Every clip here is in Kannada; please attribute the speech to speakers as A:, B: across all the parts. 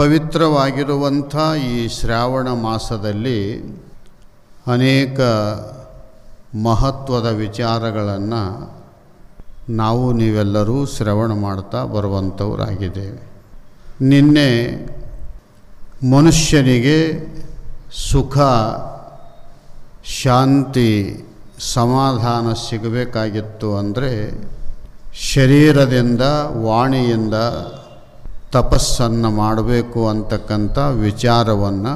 A: ಪವಿತ್ರವಾಗಿರುವಂಥ ಈ ಶ್ರಾವಣ ಮಾಸದಲ್ಲಿ ಅನೇಕ ಮಹತ್ವದ ವಿಚಾರಗಳನ್ನು ನಾವು ನೀವೆಲ್ಲರೂ ಶ್ರವಣ ಮಾಡ್ತಾ ಬರುವಂಥವರಾಗಿದ್ದೇವೆ. ನಿನ್ನೆ ಮನುಷ್ಯನಿಗೆ ಸುಖ, ಶಾಂತಿ, ಸಮಾಧಾನ ಸಿಗಬೇಕಾಗಿತ್ತು ಅಂದರೆ ಶರೀರದಿಂದ, ವಾಣಿಯಿಂದ ತಪಸ್ಸನ್ನು ಮಾಡಬೇಕು ಅಂತಕ್ಕಂಥ ವಿಚಾರವನ್ನು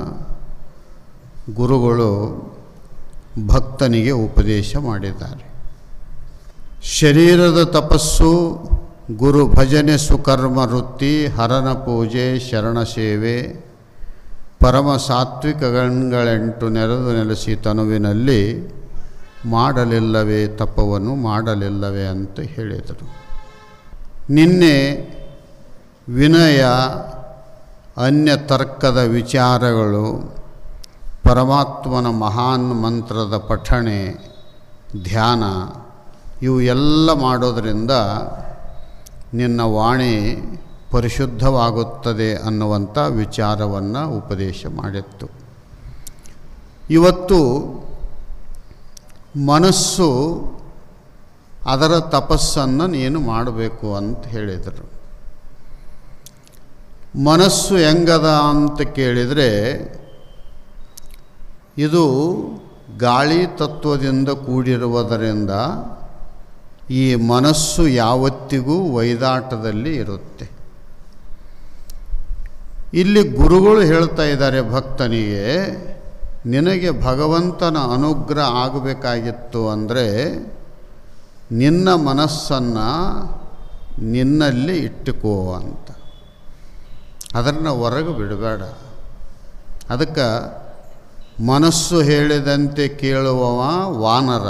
A: ಗುರುಗಳು ಭಕ್ತನಿಗೆ ಉಪದೇಶ ಮಾಡಿದ್ದಾರೆ. ಶರೀರದ ತಪಸ್ಸು, ಗುರು ಭಜನೆ, ಸುಕರ್ಮ ವೃತ್ತಿ, ಹರನ ಪೂಜೆ, ಶರಣ ಸೇವೆ, ಪರಮ ಸಾತ್ವಿಕ ಗಣಗಳೆಂಟು ನೆರೆದು ನೆಲೆಸಿ ತನುವಿನಲ್ಲಿ ಮಾಡಲಿಲ್ಲವೇ ತಪವನ್ನು ಮಾಡಲಿಲ್ಲವೇ ಅಂತ ಹೇಳಿದರು. ನಿನ್ನೆ ವಿನಯ, ಅನ್ಯ ತರ್ಕದ ವಿಚಾರಗಳು, ಪರಮಾತ್ಮನ ಮಹಾನ್ ಮಂತ್ರದ ಪಠಣೆ, ಧ್ಯಾನ ಇವು ಎಲ್ಲ ಮಾಡೋದರಿಂದ ನಿನ್ನ ವಾಣಿ ಪರಿಶುದ್ಧವಾಗುತ್ತದೆ ಅನ್ನುವಂಥ ವಿಚಾರವನ್ನು ಉಪದೇಶ ಮಾಡಿತ್ತು. ಇವತ್ತು ಮನಸ್ಸು, ಅದರ ತಪಸ್ಸನ್ನು ನೀನು ಮಾಡಬೇಕು ಅಂತ ಹೇಳಿದರು. ಮನಸ್ಸು ಹೆಂಗದ ಅಂತ ಕೇಳಿದರೆ, ಇದು ಗಾಳಿ ತತ್ವದಿಂದ ಕೂಡಿರುವುದರಿಂದ ಈ ಮನಸ್ಸು ಯಾವತ್ತಿಗೂ ವೈದಾಟದಲ್ಲಿ ಇರುತ್ತೆ. ಇಲ್ಲಿ ಗುರುಗಳು ಹೇಳ್ತಾ ಇದ್ದಾರೆ ಭಕ್ತನಿಗೆ, ನಿನಗೆ ಭಗವಂತನ ಅನುಗ್ರಹ ಆಗಬೇಕಾಗಿತ್ತು ಅಂದರೆ ನಿನ್ನ ಮನಸ್ಸನ್ನು ನಿನ್ನಲ್ಲಿ ಇಟ್ಟುಕೋ ಅಂತ. ಅದನ್ನು ಹೊರಗೆ ಬಿಡಬೇಡ. ಅದಕ್ಕೆ ಮನಸ್ಸು ಹೇಳಿದಂತೆ ಕೇಳುವವ ವಾನರ,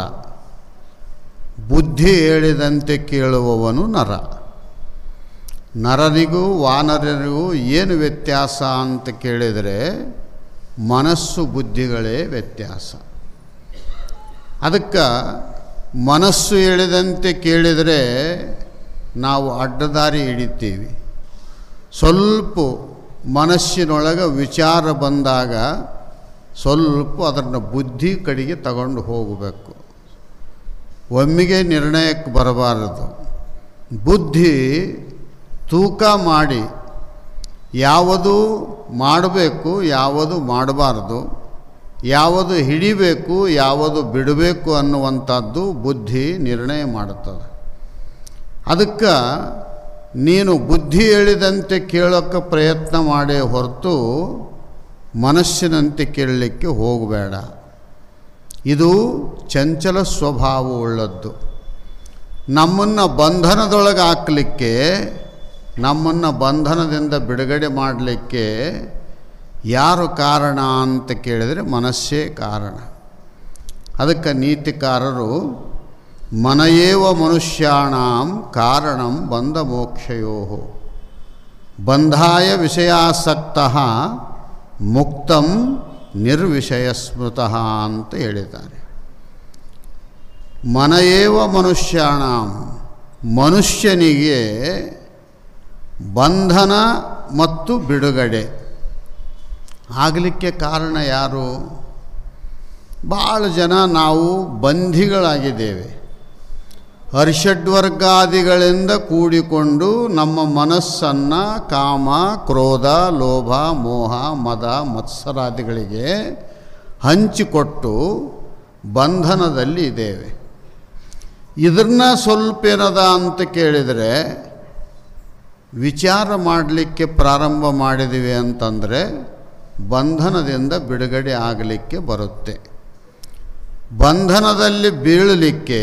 A: ಬುದ್ಧಿ ಹೇಳಿದಂತೆ ಕೇಳುವವನು ನರ. ನರನಿಗೂ ವಾನರನಿಗೂ ಏನು ವ್ಯತ್ಯಾಸ ಅಂತ ಕೇಳಿದರೆ ಮನಸ್ಸು ಬುದ್ಧಿಗಳೇ ವ್ಯತ್ಯಾಸ. ಅದಕ್ಕೆ ಮನಸ್ಸು ಹೇಳಿದಂತೆ ಕೇಳಿದರೆ ನಾವು ಅಡ್ಡದಾರಿ ಹಿಡಿತೀವಿ. ಸ್ವಲ್ಪ ಮನಸ್ಸಿನೊಳಗೆ ವಿಚಾರ ಬಂದಾಗ ಸ್ವಲ್ಪ ಅದನ್ನು ಬುದ್ಧಿ ಕಡೆಗೆ ತಗೊಂಡು ಹೋಗಬೇಕು. ಒಮ್ಮೆಗೆ ನಿರ್ಣಯಕ್ಕೆ ಬರಬಾರದು. ಬುದ್ಧಿ ತೂಕ ಮಾಡಿ ಯಾವುದು ಮಾಡಬೇಕು, ಯಾವುದು ಮಾಡಬಾರ್ದು, ಯಾವುದು ಹಿಡಿಬೇಕು, ಯಾವುದು ಬಿಡಬೇಕು ಅನ್ನುವಂಥದ್ದು ಬುದ್ಧಿ ನಿರ್ಣಯ ಮಾಡುತ್ತದೆ. ಅದಕ್ಕೆ ನೀನು ಬುದ್ಧಿ ಹೇಳಿದಂತೆ ಕೇಳೋಕ್ಕೆ ಪ್ರಯತ್ನ ಮಾಡೇ ಹೊರತು ಮನಸ್ಸಿನಂತೆ ಕೇಳಲಿಕ್ಕೆ ಹೋಗಬೇಡ. ಇದು ಚಂಚಲ ಸ್ವಭಾವವುಳ್ಳದ್ದು. ನಮ್ಮನ್ನು ಬಂಧನದೊಳಗೆ ಹಾಕಲಿಕ್ಕೆ, ನಮ್ಮನ್ನು ಬಂಧನದಿಂದ ಬಿಡುಗಡೆ ಮಾಡಲಿಕ್ಕೆ ಯಾರು ಕಾರಣ ಅಂತ ಕೇಳಿದರೆ ಮನಸ್ಸೇ ಕಾರಣ. ಅದಕ್ಕೆ ನೀತಿಕಾರರು ಮನಯೇವ ಮನುಷ್ಯಾಣಾಂ ಕಾರಣಂ ಬಂಧ ಮೋಕ್ಷಯೋ ಬಂಧಾಯ ವಿಷಯಾಸಕ್ತಃ ಮುಕ್ತಂ ನಿರ್ವಿಷಯ ಸ್ಮೃತಃ ಅಂತ ಹೇಳಿದ್ದಾರೆ. ಮನಯೇವ ಮನುಷ್ಯಾಣಾಂ, ಮನುಷ್ಯನಿಗೆ ಬಂಧನ ಮತ್ತು ಬಿಡುಗಡೆ ಆಗಲಿಕ್ಕೆ ಕಾರಣ ಯಾರು? ಭಾಳ ಜನ ನಾವು ಬಂಧಿಗಳಾಗಿದ್ದೇವೆ. ಹರ್ಷಡ್ವರ್ಗಾದಿಗಳಿಂದ ಕೂಡಿಕೊಂಡು ನಮ್ಮ ಮನಸ್ಸನ್ನು ಕಾಮ, ಕ್ರೋಧ, ಲೋಭ, ಮೋಹ, ಮದ, ಮತ್ಸರಾದಿಗಳಿಗೆ ಹಂಚಿಕೊಟ್ಟು ಬಂಧನದಲ್ಲಿ ಇದ್ದೇವೆ. ಇದನ್ನ ಸ್ವಲ್ಪ ಏನದ ಅಂತ ಕೇಳಿದರೆ, ವಿಚಾರ ಮಾಡಲಿಕ್ಕೆ ಪ್ರಾರಂಭ ಮಾಡಿದ್ದೀವಿ ಅಂತಂದರೆ ಬಂಧನದಿಂದ ಬಿಡುಗಡೆ ಆಗಲಿಕ್ಕೆ ಬರುತ್ತೆ. ಬಂಧನದಲ್ಲಿ ಬೀಳಲಿಕ್ಕೆ,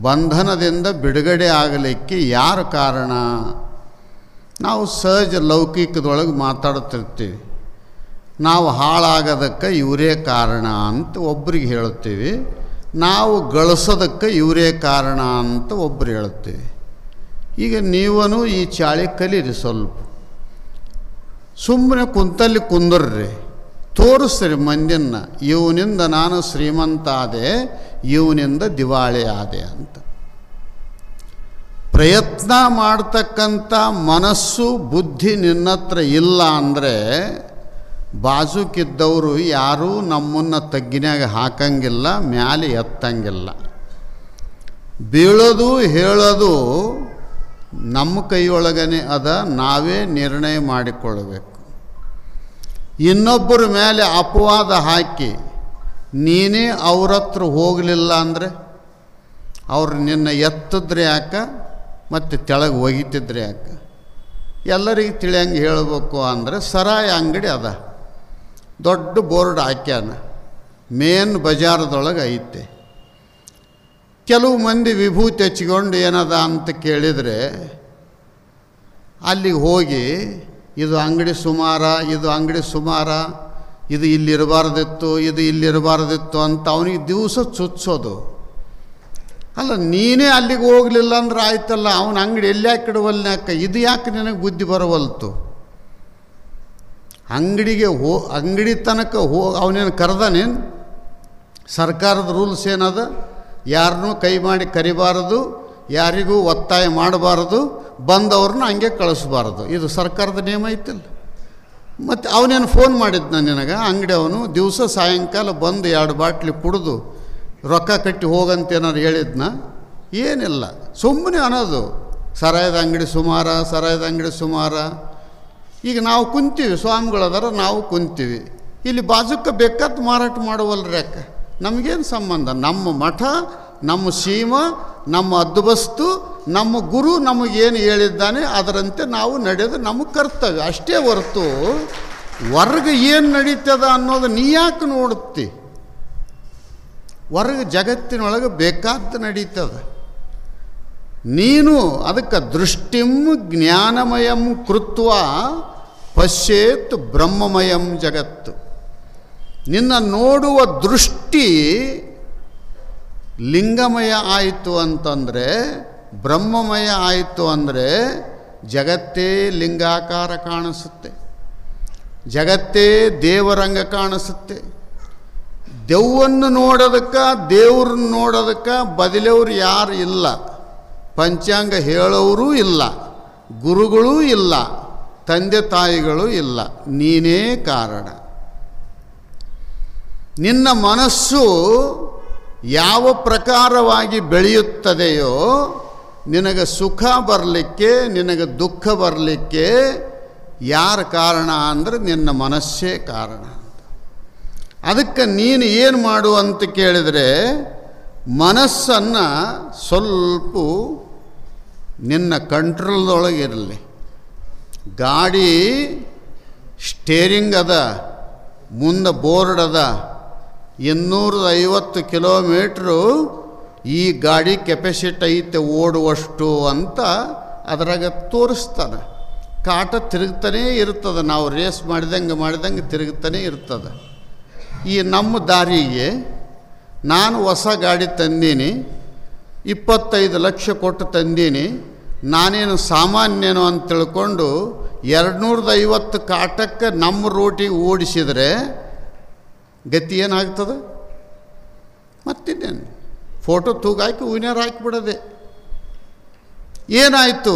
A: ಬಂಧನದಿಂದ ಬಿಡುಗಡೆ ಆಗಲಿಕ್ಕೆ ಯಾರು ಕಾರಣ? ನಾವು ಸಹಜ ಲೌಕಿಕದೊಳಗೆ ಮಾತಾಡ್ತಿರ್ತೀವಿ. ನಾವು ಹಾಳಾಗೋದಕ್ಕೆ ಇವರೇ ಕಾರಣ ಅಂತ ಒಬ್ರಿಗೆ ಹೇಳುತ್ತೀವಿ, ನಾವು ಗಳಿಸೋದಕ್ಕೆ ಇವರೇ ಕಾರಣ ಅಂತ ಒಬ್ಬರು ಹೇಳ್ತೀವಿ. ಈಗ ನೀವೂ ಈ ಚಾಳಿ ಕಲೀರಿ. ಸ್ವಲ್ಪ ಸುಮ್ಮನೆ ಕುಂತಲ್ಲಿ ಕುಂದರ್ರಿ, ತೋರಿಸ್ರಿ ಮಂದಿನ, ಇವನಿಂದ ನಾನು ಶ್ರೀಮಂತ ಆದೆ, ಇವನಿಂದ ದಿವಾಳಿ ಆದೆ ಅಂತ. ಪ್ರಯತ್ನ ಮಾಡ್ತಕ್ಕಂಥ ಮನಸ್ಸು ಬುದ್ಧಿ ನಿನ್ನತ್ರ ಇಲ್ಲ ಅಂದರೆ ಬಾಜುಕಿದ್ದವರು ಯಾರೂ ನಮ್ಮನ್ನು ತಗ್ಗಿನಾಗ ಹಾಕಂಗಿಲ್ಲ, ಮ್ಯಾಲೆ ಎತ್ತಂಗಿಲ್ಲ. ಬೀಳೋದು ಹೇಳೋದು ನಮ್ಮ ಕೈಯೊಳಗನೆ ಅದ, ನಾವೇ ನಿರ್ಣಯ ಮಾಡಿಕೊಳ್ಳಬೇಕು. ಇನ್ನೊಬ್ಬರ ಮೇಲೆ ಅಪವಾದ ಹಾಕಿ ನೀನೇ ಅವ್ರ ಹತ್ರ ಹೋಗಲಿಲ್ಲ ಅಂದರೆ ಅವ್ರು ನಿನ್ನ ಎತ್ತಿದ್ರೆ ಯಾಕ, ಮತ್ತು ತೆಳಗೆ ಒಗಿತಿದ್ರೆ ಯಾಕ? ಎಲ್ಲರಿಗೆ ತಿಳಿಯಂಗೆ ಹೇಳಬೇಕು ಅಂದರೆ ಸರಾಯಿ ಅಂಗಡಿ ಅದ, ದೊಡ್ಡ ಬೋರ್ಡ್ ಹಾಕ್ಯಾನ, ಮೇನ್ ಬಜಾರದೊಳಗೆ ಐತೆ. ಕೆಲವು ಮಂದಿ ವಿಭೂತಿ ಹಚ್ಕೊಂಡು ಏನದ ಅಂತ ಕೇಳಿದರೆ ಅಲ್ಲಿಗೆ ಹೋಗಿ ಇದು ಅಂಗಡಿ ಸುಮಾರ, ಇದು ಅಂಗಡಿ ಸುಮಾರ, ಇದು ಇಲ್ಲಿರಬಾರ್ದಿತ್ತು, ಇದು ಇಲ್ಲಿರಬಾರ್ದಿತ್ತು ಅಂತ ಅವನಿಗೆ ದಿವಸ ಚುಚ್ಚೋದು. ಅಲ್ಲ, ನೀನೇ ಅಲ್ಲಿಗೆ ಹೋಗಲಿಲ್ಲ ಅಂದ್ರೆ ಆಯ್ತಲ್ಲ, ಅವನ ಅಂಗಡಿ ಎಲ್ಲಿ ಹಾಕಿಡುವಲ್ನ್ಯಾಕ? ಇದು ಯಾಕೆ ನಿನಗೆ ಬುದ್ಧಿ ಬರವಲ್ತು? ಅಂಗಡಿ ತನಕ ಅವನೇನು ಕರೆದಾನೇನು? ಸರ್ಕಾರದ ರೂಲ್ಸ್ ಏನದ? ಯಾರನ್ನೂ ಕೈ ಮಾಡಿ ಕರಿಬಾರದು, ಯಾರಿಗೂ ಒತ್ತಾಯ ಮಾಡಬಾರದು, ಬಂದವ್ರನ್ನ ಹಂಗೆ ಕಳಿಸ್ಬಾರ್ದು. ಇದು ಸರ್ಕಾರದ ನಿಯಮ ಐತಿಲ್ಲ. ಮತ್ತು ಅವನೇನು ಫೋನ್ ಮಾಡಿದ್ನ ನಿನಗೆ? ಅಂಗಡಿ ಅವನು ದಿವಸ ಸಾಯಂಕಾಲ ಬಂದು 2 ಬಾಟ್ಲಿ ಕುಡಿದು ರೊಕ್ಕ ಕಟ್ಟಿ ಹೋಗಂತ ಏನಾರು ಹೇಳಿದ್ನ? ಏನಿಲ್ಲ, ಸುಮ್ಮನೆ ಅನ್ನೋದು ಸರಾಯದ ಅಂಗಡಿ ಸುಮಾರ, ಸರಾಯದ ಅಂಗಡಿ ಸುಮಾರ. ಈಗ ನಾವು ಕುಂತೀವಿ, ಸ್ವಾಮಿಗಳದಾರ, ನಾವು ಕುಂತೀವಿ, ಇಲ್ಲಿ ಬಾಜುಕ್ಕೆ ಬೇಕಾದ ಮಾರಾಟ ಮಾಡುವಲ್ರಿ ಯಾಕೆ? ನಮಗೇನು ಸಂಬಂಧ? ನಮ್ಮ ಮಠ, ನಮ್ಮ ಸೀಮಾ, ನಮ್ಮ ಅದ್ದುಬಸ್ತು, ನಮ್ಮ ಗುರು ನಮಗೇನು ಹೇಳಿದ್ದಾನೆ ಅದರಂತೆ ನಾವು ನಡೆಯೋದು ನಮ್ಮ ಕರ್ತವ್ಯ ಅಷ್ಟೇ ಹೊರತು ಹೊರಗೆ ಏನು ನಡೀತದ ಅನ್ನೋದು ನೀ ಯಾಕೆ ನೋಡುತ್ತಿ? ಹೊರಗೆ ಜಗತ್ತಿನೊಳಗೆ ಬೇಕಾದ್ದು ನಡೀತದೆ. ನೀನು ಅದಕ್ಕೆ ದೃಷ್ಟಿಂ ಜ್ಞಾನಮಯಂ ಕೃತ್ವ ಪಶ್ಯೇತ್ ಬ್ರಹ್ಮಮಯಂ ಜಗತ್ತು. ನಿನ್ನ ನೋಡುವ ದೃಷ್ಟಿ ಲಿಂಗಮಯ ಆಯಿತು ಅಂತಂದರೆ, ಬ್ರಹ್ಮಮಯ ಆಯಿತು ಅಂದರೆ ಜಗತ್ತೇ ಲಿಂಗಾಕಾರ ಕಾಣಿಸುತ್ತೆ, ಜಗತ್ತೇ ದೇವರಂಗ ಕಾಣಿಸುತ್ತೆ. ದೆವ್ವನ್ನು ನೋಡೋದಕ್ಕೆ, ದೇವ್ರನ್ನ ನೋಡೋದಕ್ಕೆ ಬದಲವ್ರು ಯಾರು ಇಲ್ಲ. ಪಂಚಾಂಗ ಹೇಳೋರೂ ಇಲ್ಲ, ಗುರುಗಳೂ ಇಲ್ಲ, ತಂದೆ ತಾಯಿಗಳು ಇಲ್ಲ, ನೀನೇ ಕಾರಣ. ನಿನ್ನ ಮನಸ್ಸು ಯಾವ ಪ್ರಕಾರವಾಗಿ ಬೆಳೆಯುತ್ತದೆಯೋ ನಿನಗೆ ಸುಖ ಬರಲಿಕ್ಕೆ, ನಿನಗೆ ದುಃಖ ಬರಲಿಕ್ಕೆ ಯಾರ ಕಾರಣ ಅಂದರೆ ನಿನ್ನ ಮನಸ್ಸೇ ಕಾರಣ. ಅದಕ್ಕೆ ನೀನು ಏನು ಮಾಡು ಅಂತ ಕೇಳಿದರೆ, ಮನಸ್ಸನ್ನು ಸ್ವಲ್ಪ ನಿನ್ನ ಕಂಟ್ರೋಲ್ದೊಳಗಿರಲಿ. ಗಾಡಿ ಸ್ಟೇರಿಂಗ್ ಅದ, ಮುಂದೆ ಬೋರ್ಡ್ ಅದ, 250 ಕಿಲೋಮೀಟ್ರು ಈ ಗಾಡಿ ಕೆಪಾಸಿಟಿ ಐತೆ ಓಡುವಷ್ಟು ಅಂತ ಅದರಾಗ ತೋರಿಸ್ತಾನೆ. ಕಾಟ ತಿರುಗ್ತಾನೇ ಇರ್ತದೆ, ನಾವು ರೇಸ್ ಮಾಡಿದಂಗೆ ತಿರುಗ್ತಾನೇ ಇರ್ತದೆ. ಈ ನಮ್ಮ ದಾರಿಗೆ ನಾನು ಹೊಸ ಗಾಡಿ ತಂದೀನಿ, 25 ಲಕ್ಷ ಕೊಟ್ಟು ತಂದೀನಿ, ನಾನೇನು ಸಾಮಾನ್ಯನೋ ಅಂತ ತಿಳ್ಕೊಂಡು 250 ಕಾಟಕ್ಕೆ ನಮ್ಮ ರೋಟಿಗೆ ಓಡಿಸಿದರೆ ಗತಿ ಏನಾಗ್ತದೆ? ಮತ್ತಿನ್ನೇನು, ಫೋಟೋ ತೂಗಾಕಿ ವಿನರ್ ಹಾಕಿಬಿಡೋದೆ. ಏನಾಯಿತು?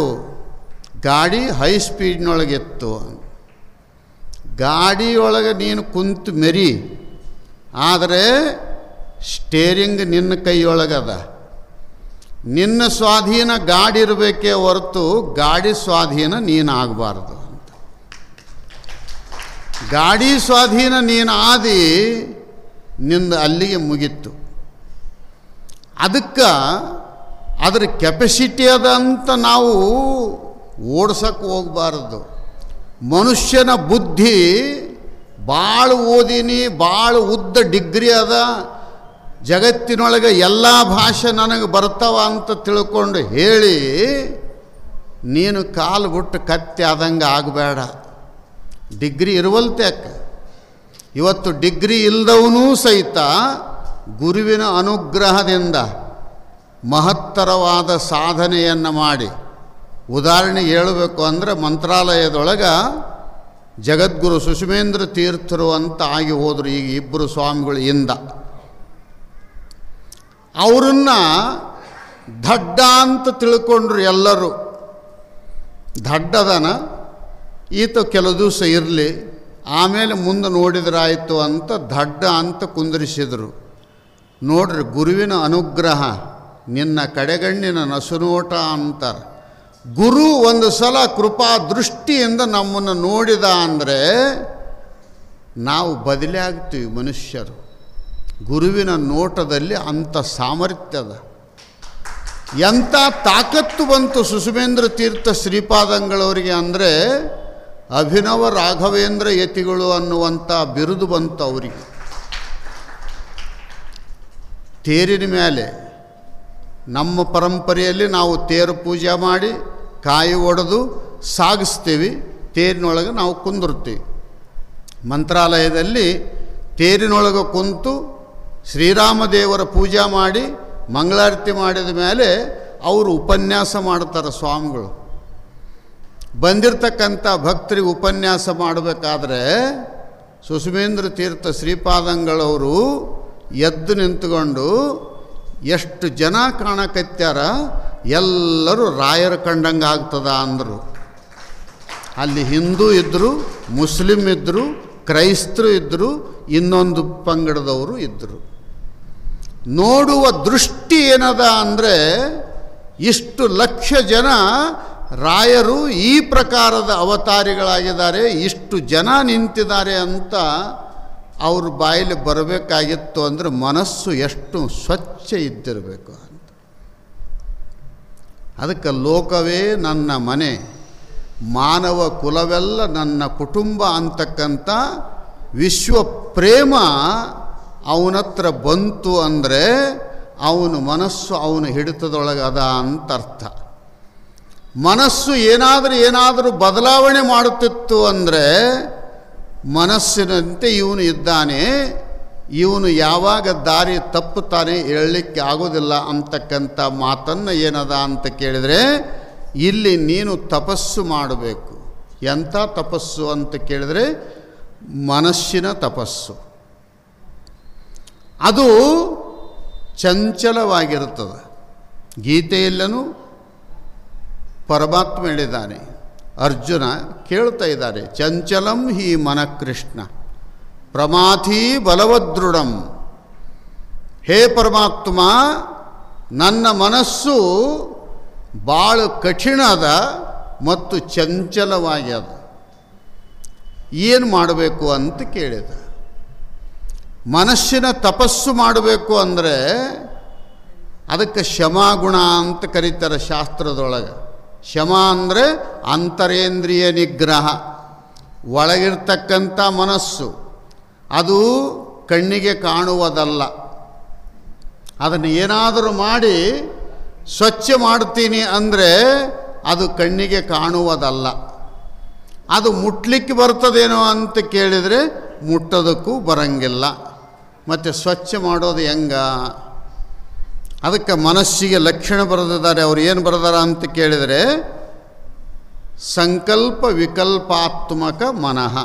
A: ಗಾಡಿ ಹೈ ಸ್ಪೀಡ್ನೊಳಗೆತ್ತು. ಗಾಡಿಯೊಳಗೆ ನೀನು ಕುಂತು ಮೆರಿ, ಆದರೆ ಸ್ಟೇರಿಂಗ್ ನಿನ್ನ ಕೈಯೊಳಗದ. ನಿನ್ನ ಸ್ವಾಧೀನ ಗಾಡಿ ಇರಬೇಕೇ ಹೊರತು ಗಾಡಿ ಸ್ವಾಧೀನ ನೀನು ಆಗಬಾರ್ದು ಅಂತ. ಗಾಡಿ ಸ್ವಾಧೀನ ನೀನು ಆದಿ ನಿಂದ ಅಲ್ಲಿಗೆ ಮುಗಿತ್ತು. ಅದಕ್ಕೆ ಅದರ ಕೆಪಾಸಿಟಿ ಅದ ಅಂತ ನಾವು ಓಡ್ಸಕ್ಕೆ ಹೋಗಬಾರ್ದು. ಮನುಷ್ಯನ ಬುದ್ಧಿ ಭಾಳ ಓದೀನಿ, ಭಾಳ ಉದ್ದ ಡಿಗ್ರಿ ಅದ, ಜಗತ್ತಿನೊಳಗೆ ಎಲ್ಲ ಭಾಷೆ ನನಗೆ ಬರ್ತಾವ ಅಂತ ತಿಳ್ಕೊಂಡು ಹೇಳಿ ನೀನು ಕಾಲು ಬಿಟ್ಟು ಕತ್ತಿ ಆದಂಗೆ ಆಗಬೇಡ. ಡಿಗ್ರಿ ಇರುವಲ್ತ್ಯಾಕ? ಇವತ್ತು ಡಿಗ್ರಿ ಇಲ್ಲದವನೂ ಸಹಿತ ಗುರುವಿನ ಅನುಗ್ರಹದಿಂದ ಮಹತ್ತರವಾದ ಸಾಧನೆಯನ್ನು ಮಾಡಿ, ಉದಾಹರಣೆಗೆ ಹೇಳಬೇಕು ಅಂದರೆ ಮಂತ್ರಾಲಯದೊಳಗೆ ಜಗದ್ಗುರು ಸುಷುಮೇಂದ್ರ ತೀರ್ಥರು ಅಂತ ಆಗಿ ಹೋದರು ಈಗ ಇಬ್ಬರು ಸ್ವಾಮಿಗಳು ಇಂದ. ಅವರನ್ನು ದಡ್ಡ ಅಂತ ತಿಳ್ಕೊಂಡ್ರು ಎಲ್ಲರೂ. ದಡ್ಡದನ ಈತ ಕೆಲವು ದಿವಸ ಇರಲಿ, ಆಮೇಲೆ ಮುಂದೆ ನೋಡಿದ್ರಾಯಿತು ಅಂತ ದಡ್ಡ ಅಂತ ಕುಂದಿರಿಸಿದರು. ನೋಡ್ರಿ, ಗುರುವಿನ ಅನುಗ್ರಹ ನಿನ್ನ ಕಡೆಗಣ್ಣಿನ ನಸುನೋಟ ಅಂತಾರೆ. ಗುರು ಒಂದು ಸಲ ಕೃಪಾ ದೃಷ್ಟಿಯಿಂದ ನಮ್ಮನ್ನು ನೋಡಿದ ಅಂದರೆ ನಾವು ಬದಲೇ ಆಗ್ತೀವಿ ಮನುಷ್ಯರು. ಗುರುವಿನ ನೋಟದಲ್ಲಿ ಅಂಥ ಸಾಮರ್ಥ್ಯದ, ಎಂಥ ತಾಕತ್ತು ಬಂತು ಸುಷುಮೇಂದ್ರ ತೀರ್ಥ ಶ್ರೀಪಾದಂಗಳವರಿಗೆ ಅಂದರೆ ಅಭಿನವ ರಾಘವೇಂದ್ರ ಯತಿಗಳು ಅನ್ನುವಂಥ ಬಿರುದು ಬಂತು ಅವರಿಗೆ. ತೇರಿನ ಮೇಲೆ ನಮ್ಮ ಪರಂಪರೆಯಲ್ಲಿ ನಾವು ತೇರು ಪೂಜೆ ಮಾಡಿ ಕಾಯಿ ಒಡೆದು ಸಾಗಿಸ್ತೀವಿ, ತೇರಿನೊಳಗೆ ನಾವು ಕುಂದಿರ್ತೀವಿ. ಮಂತ್ರಾಲಯದಲ್ಲಿ ತೇರಿನೊಳಗೆ ಕುಂತು ಶ್ರೀರಾಮದೇವರ ಪೂಜೆ ಮಾಡಿ ಮಂಗಳಾರತಿ ಮಾಡಿದ ಮೇಲೆ ಅವರು ಉಪನ್ಯಾಸ ಮಾಡ್ತಾರೆ ಸ್ವಾಮಿಗಳು. ಬಂದಿರತಕ್ಕಂಥ ಭಕ್ತರಿಗೆ ಉಪನ್ಯಾಸ ಮಾಡಬೇಕಾದ್ರೆ ಸುಷುಮೇಂದ್ರ ತೀರ್ಥ ಶ್ರೀಪಾದಂಗಳವರು ಎದ್ದು ನಿಂತುಕೊಂಡು ಎಷ್ಟು ಜನ ಕಾಣಕತ್ಯಾರ, ಎಲ್ಲರೂ ರಾಯರ ಕಂಡಂಗೆ ಆಗ್ತದ ಅಂದರು. ಅಲ್ಲಿ ಹಿಂದೂ ಇದ್ದರು, ಮುಸ್ಲಿಮ್ ಇದ್ದರು, ಕ್ರೈಸ್ತರು ಇದ್ದರು, ಇನ್ನೊಂದು ಪಂಗಡದವರು ಇದ್ದರು. ನೋಡುವ ದೃಷ್ಟಿ ಏನದ ಅಂದರೆ ಇಷ್ಟು ಲಕ್ಷ ಜನ ರಾಯರು ಈ ಪ್ರಕಾರದ ಅವತಾರಿಗಳಾಗಿದ್ದಾರೆ, ಇಷ್ಟು ಜನ ನಿಂತಿದ್ದಾರೆ ಅಂತ ಅವ್ರ ಬಾಯಲ್ಲಿ ಬರಬೇಕಾಗಿತ್ತು. ಅಂದರೆ ಮನಸ್ಸು ಎಷ್ಟು ಸ್ವಚ್ಛ ಇದ್ದಿರಬೇಕು ಅಂತ. ಅದಕ್ಕೆ ಲೋಕವೇ ನನ್ನ ಮನೆ, ಮಾನವ ಕುಲವೆಲ್ಲ ನನ್ನ ಕುಟುಂಬ ಅಂತಕ್ಕಂಥ ವಿಶ್ವ ಪ್ರೇಮ ಅವನತ್ರ ಬಂತು ಅಂದರೆ ಅವನ ಮನಸ್ಸು ಅವನ ಹಿಡಿತದೊಳಗದ ಅಂತ ಅರ್ಥ. ಮನಸ್ಸು ಏನಾದರೂ ಬದಲಾವಣೆ ಮಾಡುತ್ತಿತ್ತು ಅಂದರೆ ಮನಸ್ಸಿನಂತೆ ಇವನು ಇದ್ದಾನೆ, ಇವನು ಯಾವಾಗ ದಾರಿ ತಪ್ಪುತ್ತಾನೆ ಹೇಳಲಿಕ್ಕೆ ಆಗೋದಿಲ್ಲ ಅಂತಕ್ಕಂಥ ಮಾತನ್ನು ಏನದ ಅಂತ ಕೇಳಿದರೆ ಇಲ್ಲಿ ನೀನು ತಪಸ್ಸು ಮಾಡಬೇಕು. ಎಂಥ ತಪಸ್ಸು ಅಂತ ಕೇಳಿದರೆ ಮನಸ್ಸಿನ ತಪಸ್ಸು. ಅದು ಚಂಚಲವಾಗಿರುತ್ತದೆ. ಗೀತೆಯಲ್ಲೂ ಪರಮಾತ್ಮ ಹೇಳಿದ್ದಾನೆ, ಅರ್ಜುನ ಕೇಳ್ತಾ ಇದ್ದಾರೆ, ಚಂಚಲಂ ಹಿ ಮನಃಕೃಷ್ಣ ಪ್ರಮಾಥಿ ಬಲವದೃಢಂ. ಹೇ ಪರಮಾತ್ಮ, ನನ್ನ ಮನಸ್ಸು ಭಾಳ ಕಠಿಣದ ಮತ್ತು ಚಂಚಲವಾಗ್ಯದ, ಏನು ಮಾಡಬೇಕು ಅಂತ ಕೇಳಿದ. ಮನಸ್ಸಿನ ತಪಸ್ಸು ಮಾಡಬೇಕು ಅಂದರೆ ಅದಕ್ಕೆ ಶಮಾಗುಣ ಅಂತ ಕರೀತಾರೆ ಶಾಸ್ತ್ರದೊಳಗೆ. ಶಮ ಅಂದರೆ ಅಂತರೇಂದ್ರಿಯ ನಿಗ್ರಹ, ಒಳಗಿರ್ತಕ್ಕಂಥ ಮನಸ್ಸು, ಅದು ಕಣ್ಣಿಗೆ ಕಾಣುವುದಲ್ಲ. ಅದನ್ನು ಏನಾದರೂ ಮಾಡಿ ಸ್ವಚ್ಛ ಮಾಡ್ತೀನಿ ಅಂದರೆ ಅದು ಕಣ್ಣಿಗೆ ಕಾಣುವುದಲ್ಲ. ಅದು ಮುಟ್ಲಿಕ್ಕೆ ಬರ್ತದೇನೋ ಅಂತ ಕೇಳಿದರೆ ಮುಟ್ಟೋದಕ್ಕೂ ಬರಂಗಿಲ್ಲ. ಮತ್ತು ಸ್ವಚ್ಛ ಮಾಡೋದು ಹೆಂಗ? ಅದಕ್ಕೆ ಮನಸ್ಸಿಗೆ ಲಕ್ಷಣ ಬರೆದಿದ್ದಾರೆ. ಅವ್ರು ಏನು ಬರೆದಾರ ಅಂತ ಕೇಳಿದರೆ ಸಂಕಲ್ಪ ವಿಕಲ್ಪಾತ್ಮಕ ಮನಃ.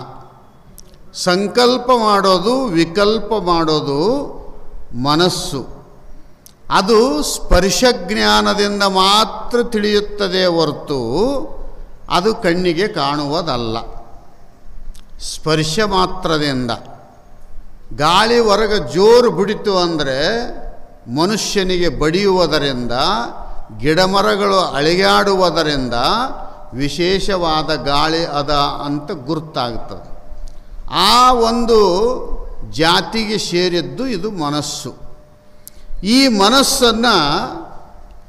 A: ಸಂಕಲ್ಪ ಮಾಡೋದು ವಿಕಲ್ಪ ಮಾಡೋದು ಮನಸ್ಸು. ಅದು ಸ್ಪರ್ಶಜ್ಞಾನದಿಂದ ಮಾತ್ರ ತಿಳಿಯುತ್ತದೆ ಹೊರತು ಅದು ಕಣ್ಣಿಗೆ ಕಾಣುವುದಲ್ಲ. ಸ್ಪರ್ಶ ಮಾತ್ರದಿಂದ. ಗಾಳಿ ಹೊರಗೆ ಜೋರು ಬಿಡಿತು ಅಂದರೆ ಮನುಷ್ಯನಿಗೆ ಬಡಿಯುವುದರಿಂದ, ಗಿಡಮರಗಳು ಅಳಿಗಾಡುವುದರಿಂದ ವಿಶೇಷವಾದ ಗಾಳಿ ಅದ ಅಂತ ಗುರುತಾಗ್ತದೆ. ಆ ಒಂದು ಜಾತಿಗೆ ಸೇರಿದ್ದು ಇದು ಮನಸ್ಸು. ಈ ಮನಸ್ಸನ್ನು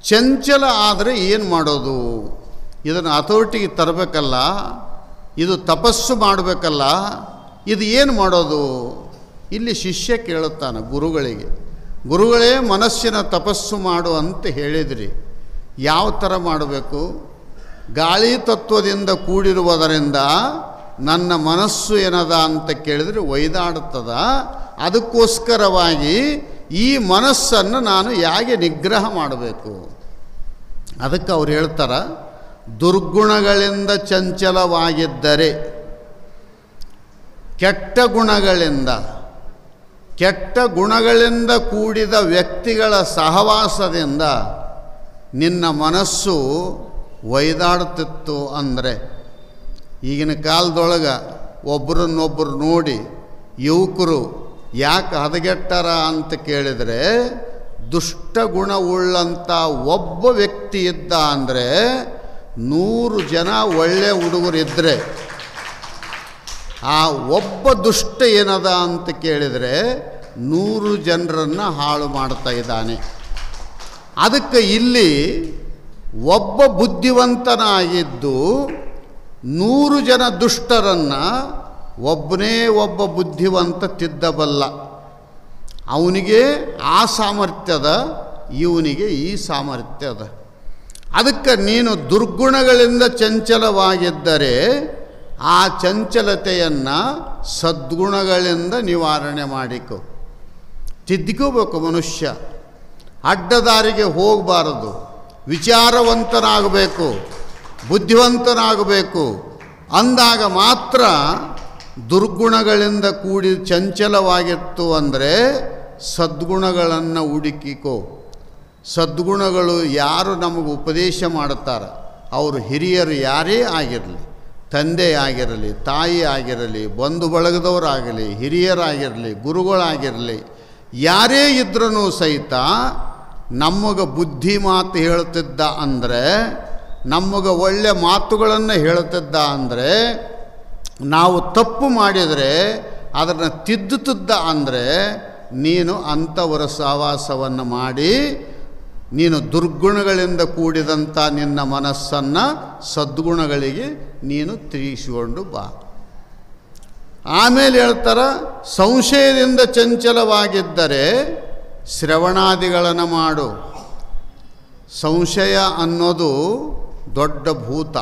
A: ಚಂಚಲ ಆದರೆ ಏನು ಮಾಡೋದು? ಇದನ್ನು ಹತೋಟಿಗೆ ತರಬೇಕಲ್ಲ, ಇದು ತಪಸ್ಸು ಮಾಡಬೇಕಲ್ಲ, ಇದು ಏನು ಮಾಡೋದು? ಇಲ್ಲಿ ಶಿಷ್ಯ ಕೇಳುತ್ತಾನೆ ಗುರುಗಳಿಗೆ, ಗುರುಗಳೇ ಮನಸ್ಸಿನ ತಪಸ್ಸು ಮಾಡು ಅಂತ ಹೇಳಿದ್ರಿ, ಯಾವ ಥರ ಮಾಡಬೇಕು? ಗಾಳಿ ತತ್ವದಿಂದ ಕೂಡಿರುವುದರಿಂದ ನನ್ನ ಮನಸ್ಸು ಏನದ ಅಂತ ಕೇಳಿದರೆ ಒಯ್ದಾಡುತ್ತದ. ಅದಕ್ಕೋಸ್ಕರವಾಗಿ ಈ ಮನಸ್ಸನ್ನು ನಾನು ಹೇಗೆ ನಿಗ್ರಹ ಮಾಡಬೇಕು? ಅದಕ್ಕೆ ಅವ್ರು ಹೇಳ್ತಾರೆ, ದುರ್ಗುಣಗಳಿಂದ ಚಂಚಲವಾಗಿದ್ದರೆ ಕೆಟ್ಟ ಗುಣಗಳಿಂದ ಕೂಡಿದ ವ್ಯಕ್ತಿಗಳ ಸಹವಾಸದಿಂದ ನಿನ್ನ ಮನಸ್ಸು ಒಯ್ದಾಡುತ್ತಿತ್ತು ಅಂದರೆ, ಈಗಿನ ಕಾಲದೊಳಗೆ ಒಬ್ಬರನ್ನೊಬ್ಬರು ನೋಡಿ ಯುವಕರು ಯಾಕೆ ಹದಗೆಟ್ಟಾರ ಅಂತ ಕೇಳಿದರೆ, ದುಷ್ಟ ಗುಣವುಳ್ಳಂಥ ಒಬ್ಬ ವ್ಯಕ್ತಿ ಇದ್ದ ಅಂದರೆ 100 ಜನ ಒಳ್ಳೆ ಹುಡುಗರಿದ್ದರೆ ಆ ಒಬ್ಬ ದುಷ್ಟ ಏನದ ಅಂತ ಕೇಳಿದರೆ 100 ಜನರನ್ನು ಹಾಳು ಮಾಡ್ತಾ ಇದ್ದಾನೆ. ಅದಕ್ಕೆ ಇಲ್ಲಿ ಒಬ್ಬ ಬುದ್ಧಿವಂತನಾಗಿದ್ದು 100 ಜನ ದುಷ್ಟರನ್ನು ಒಬ್ಬನೇ ಒಬ್ಬ ಬುದ್ಧಿವಂತ ತಿದ್ದಬಲ್ಲ. ಅವನಿಗೆ ಆ ಸಾಮರ್ಥ್ಯದ, ಇವನಿಗೆ ಈ ಸಾಮರ್ಥ್ಯದ. ಅದಕ್ಕೆ ನೀನು ದುರ್ಗುಣಗಳಿಂದ ಚಂಚಲವಾಗಿದ್ದರೆ ಆ ಚಂಚಲತೆಯನ್ನು ಸದ್ಗುಣಗಳಿಂದ ನಿವಾರಣೆ ಮಾಡಿಕೊ, ತಿದ್ದಿಕೋಬೇಕು. ಮನುಷ್ಯ ಅಡ್ಡದಾರಿಗೆ ಹೋಗಬಾರದು, ವಿಚಾರವಂತನಾಗಬೇಕು, ಬುದ್ಧಿವಂತನಾಗಬೇಕು. ಅಂದಾಗ ಮಾತ್ರ ದುರ್ಗುಣಗಳಿಂದ ಕೂಡಿ ಚಂಚಲವಾಗಿತ್ತು ಅಂದರೆ ಸದ್ಗುಣಗಳನ್ನು ಹುಡುಕಿಕೋ. ಸದ್ಗುಣಗಳು ಯಾರು ನಮಗೆ ಉಪದೇಶ ಮಾಡುತ್ತಾರೆ, ಅವರು ಹಿರಿಯರು ಯಾರೇ ಆಗಿರಲಿ, ತಂದೆ ಆಗಿರಲಿ, ತಾಯಿ ಆಗಿರಲಿ, ಬಂಧು ಬಳಗದವರಾಗಲಿ, ಹಿರಿಯರಾಗಿರಲಿ, ಗುರುಗಳಾಗಿರಲಿ, ಯಾರೇ ಇದ್ರೂ ಸಹಿತ ನಮಗೆ ಬುದ್ಧಿ ಮಾತು ಹೇಳ್ತಿದ್ದ ಅಂದರೆ, ನಮಗೆ ಒಳ್ಳೆ ಮಾತುಗಳನ್ನು ಹೇಳ್ತಿದ್ದ ಅಂದರೆ, ನಾವು ತಪ್ಪು ಮಾಡಿದರೆ ಅದನ್ನು ತಿದ್ದುತ್ತಿದ್ದ ಅಂದರೆ, ನೀನು ಅಂಥವರ ಸಹವಾಸವನ್ನು ಮಾಡಿ ನೀನು ದುರ್ಗುಣಗಳಿಂದ ಕೂಡಿದಂಥ ನಿನ್ನ ಮನಸ್ಸನ್ನು ಸದ್ಗುಣಗಳಿಗೆ ನೀನು ತಿರುಗಿಸಿಕೊಂಡು ಬಾ. ಆಮೇಲೆ ಹೇಳ್ತಾರೆ, ಸಂಶಯದಿಂದ ಚಂಚಲವಾಗಿದ್ದರೆ ಶ್ರವಣಾದಿಗಳನ್ನು ಮಾಡು. ಸಂಶಯ ಅನ್ನೋದು ದೊಡ್ಡ ಭೂತ.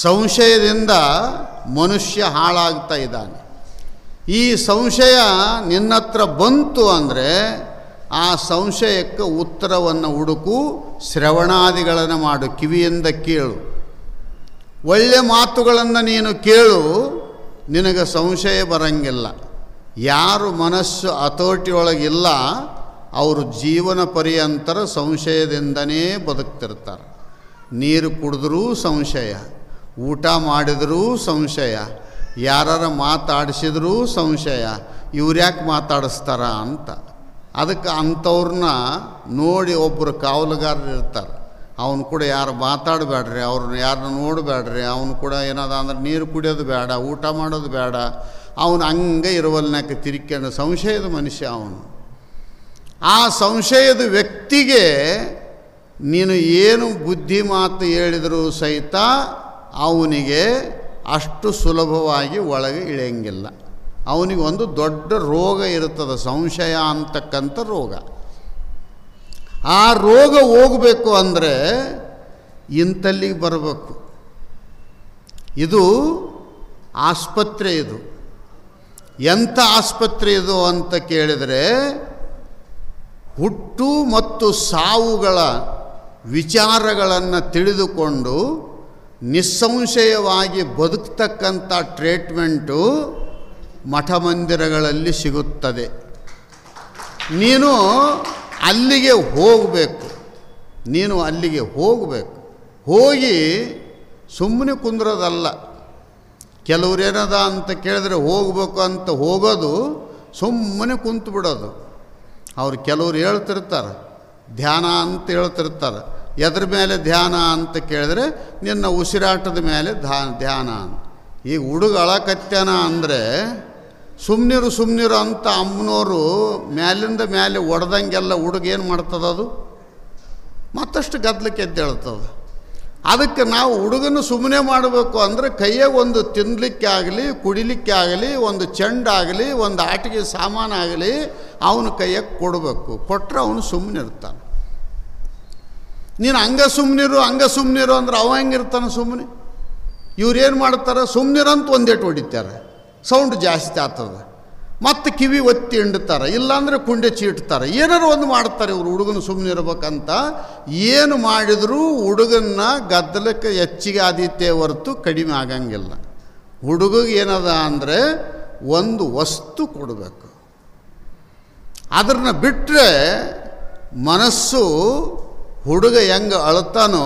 A: ಸಂಶಯದಿಂದ ಮನುಷ್ಯ ಹಾಳಾಗ್ತಾ ಇದ್ದಾನೆ. ಈ ಸಂಶಯ ನಿನ್ನತ್ರ ಬಂತು ಅಂದರೆ ಆ ಸಂಶಯಕ್ಕೆ ಉತ್ತರವನ್ನು ಹುಡುಕು, ಶ್ರವಣಾದಿಗಳನ್ನು ಮಾಡು, ಕಿವಿಯಿಂದ ಕೇಳು, ಒಳ್ಳೆ ಮಾತುಗಳನ್ನು ನೀನು ಕೇಳು, ನಿನಗೆ ಸಂಶಯ ಬರಂಗಿಲ್ಲ. ಯಾರು ಮನಸ್ಸು ಹತೋಟಿಯೊಳಗಿಲ್ಲ ಅವರು ಜೀವನ ಪರ್ಯಂತರ ಸಂಶಯದಿಂದನೇ ಬದುಕ್ತಿರ್ತಾರೆ. ನೀರು ಕುಡಿದ್ರೂ ಸಂಶಯ, ಊಟ ಮಾಡಿದರೂ ಸಂಶಯ, ಯಾರ ಮಾತಾಡಿಸಿದ್ರೂ ಸಂಶಯ, ಇವ್ರ್ಯಾಕೆ ಮಾತಾಡಿಸ್ತಾರ ಅಂತ. ಅದಕ್ಕೆ ಅಂಥವ್ರನ್ನ ನೋಡಿ ಒಬ್ಬರು ಕಾವಲುಗಾರರು ಇರ್ತಾರೆ, ಅವನು ಕೂಡ ಯಾರು ಮಾತಾಡಬೇಡ್ರಿ, ಅವ್ರನ್ನ ಯಾರನ್ನ ನೋಡಬೇಡ್ರಿ, ಅವನು ಕೂಡ ಏನಾದ ಅಂದ್ರೆ ನೀರು ಕುಡಿಯೋದು ಬೇಡ, ಊಟ ಮಾಡೋದು ಬೇಡ, ಅವನು ಹಂಗೆ ಇರುವಲ್ನಾಕ ತಿರ್ಕೊಂಡು ಸಂಶಯದ ಮನುಷ್ಯ ಅವನು. ಆ ಸಂಶಯದ ವ್ಯಕ್ತಿಗೆ ನೀನು ಏನು ಬುದ್ಧಿ ಮಾತು ಹೇಳಿದರೂ ಸಹಿತ ಅವನಿಗೆ ಅಷ್ಟು ಸುಲಭವಾಗಿ ಒಳಗೆ ಇಳಿಯಂಗಿಲ್ಲ. ಅವನಿಗೆ ಒಂದು ದೊಡ್ಡ ರೋಗ ಇರ್ತದೆ, ಸಂಶಯ ಅಂತಕ್ಕಂಥ ರೋಗ. ಆ ರೋಗ ಹೋಗಬೇಕು ಅಂದರೆ ಇಂಥಲ್ಲಿಗೆ ಬರಬೇಕು. ಇದು ಆಸ್ಪತ್ರೆ. ಇದು ಎಂಥ ಆಸ್ಪತ್ರೆ ಇದು ಅಂತ ಕೇಳಿದರೆ, ಹುಟ್ಟು ಮತ್ತು ಸಾವುಗಳ ವಿಚಾರಗಳನ್ನು ತಿಳಿದುಕೊಂಡು ನಿಸ್ಸಂಶಯವಾಗಿ ಬದುಕ್ತಕ್ಕಂಥ ಟ್ರೀಟ್ಮೆಂಟು ಮಠ ಮಂದಿರಗಳಲ್ಲಿ ಸಿಗುತ್ತದೆ. ನೀನು ಅಲ್ಲಿಗೆ ಹೋಗಬೇಕು. ಹೋಗಿ ಸುಮ್ಮನೆ ಕುಂದ್ರೋದಲ್ಲ. ಕೆಲವ್ರೇನದ ಅಂತ ಕೇಳಿದ್ರೆ ಹೋಗಬೇಕು ಅಂತ ಹೋಗೋದು, ಸುಮ್ಮನೆ ಕುಂತು ಬಿಡೋದು. ಅವ್ರು ಕೆಲವ್ರು ಹೇಳ್ತಿರ್ತಾರೆ ಧ್ಯಾನ ಅಂತ ಹೇಳ್ತಿರ್ತಾರೆ. ಎದ್ರ ಮೇಲೆ ಧ್ಯಾನ ಅಂತ ಕೇಳಿದ್ರೆ ನಿನ್ನ ಉಸಿರಾಟದ ಮೇಲೆ ಧ್ಯಾನ ಅಂತ. ಈಗ ಹುಡುಗ ಅಳಕತ್ಯಾನ ಅಂದರೆ ಸುಮ್ಮನಿರು ಅಂತ ಅಮ್ಮನವರು ಮೇಲಿಂದ ಮೇಲೆ ಒಡೆದಂಗೆಲ್ಲ ಹುಡುಗ ಏನು ಮಾಡ್ತದೆ, ಅದು ಮತ್ತಷ್ಟು ಗದ್ದಲಕ್ಕೆ ಎದ್ದೇಳ್ತದೆ. ಅದಕ್ಕೆ ನಾವು ಹುಡುಗನ ಸುಮ್ಮನೆ ಮಾಡಬೇಕು ಅಂದರೆ ಕೈಯಾಗ ಒಂದು ತಿನ್ನಲಿಕ್ಕೆ ಆಗಲಿ, ಕುಡಿಲಿಕ್ಕೆ ಆಗಲಿ, ಒಂದು ಚೆಂಡಾಗಲಿ, ಒಂದು ಆಟಿಕೆ ಸಾಮಾನಾಗಲಿ ಅವನ ಕೈಯಾಗ ಕೊಡಬೇಕು. ಕೊಟ್ಟರೆ ಅವನು ಸುಮ್ಮನೆ ಇರ್ತಾನೆ. ನೀನು ಹಂಗೆ ಸುಮ್ಮನಿರು ಅಂದ್ರೆ ಅವ ಹೆಂಗಿರ್ತಾನೆ ಸುಮ್ಮನೆ. ಇವ್ರೇನು ಮಾಡ್ತಾರೆ, ಸುಮ್ಮನಿರಂತ ಒಂದೇಟು ಹೊಡಿತಾರೆ, ಸೌಂಡ್ ಜಾಸ್ತಿ ಆಗ್ತದೆ, ಮತ್ತು ಕಿವಿ ಒತ್ತಿ ಹಿಂಡ್ತಾರೆ, ಇಲ್ಲಾಂದರೆ ಕುಂಡೆ ಚೀಟ್ತಾರೆ, ಏನಾರು ಒಂದು ಮಾಡ್ತಾರೆ ಇವರು ಹುಡುಗನ ಸುಮ್ಮನೆ ಇರ್ಬೇಕಂತ. ಏನು ಮಾಡಿದರೂ ಹುಡುಗನ್ನ ಗದ್ದಲಕ್ಕೆ ಹೆಚ್ಚಿಗೆ ಆದೀತೆ ಹೊರತು ಕಡಿಮೆ ಆಗಂಗಿಲ್ಲ. ಹುಡುಗಗೆ ಏನದ ಅಂದರೆ ಒಂದು ವಸ್ತು ಕೊಡಬೇಕು. ಅದನ್ನು ಬಿಟ್ಟರೆ ಮನಸ್ಸು ಹುಡುಗ ಹೆಂಗೆ ಅಳ್ತಾನೋ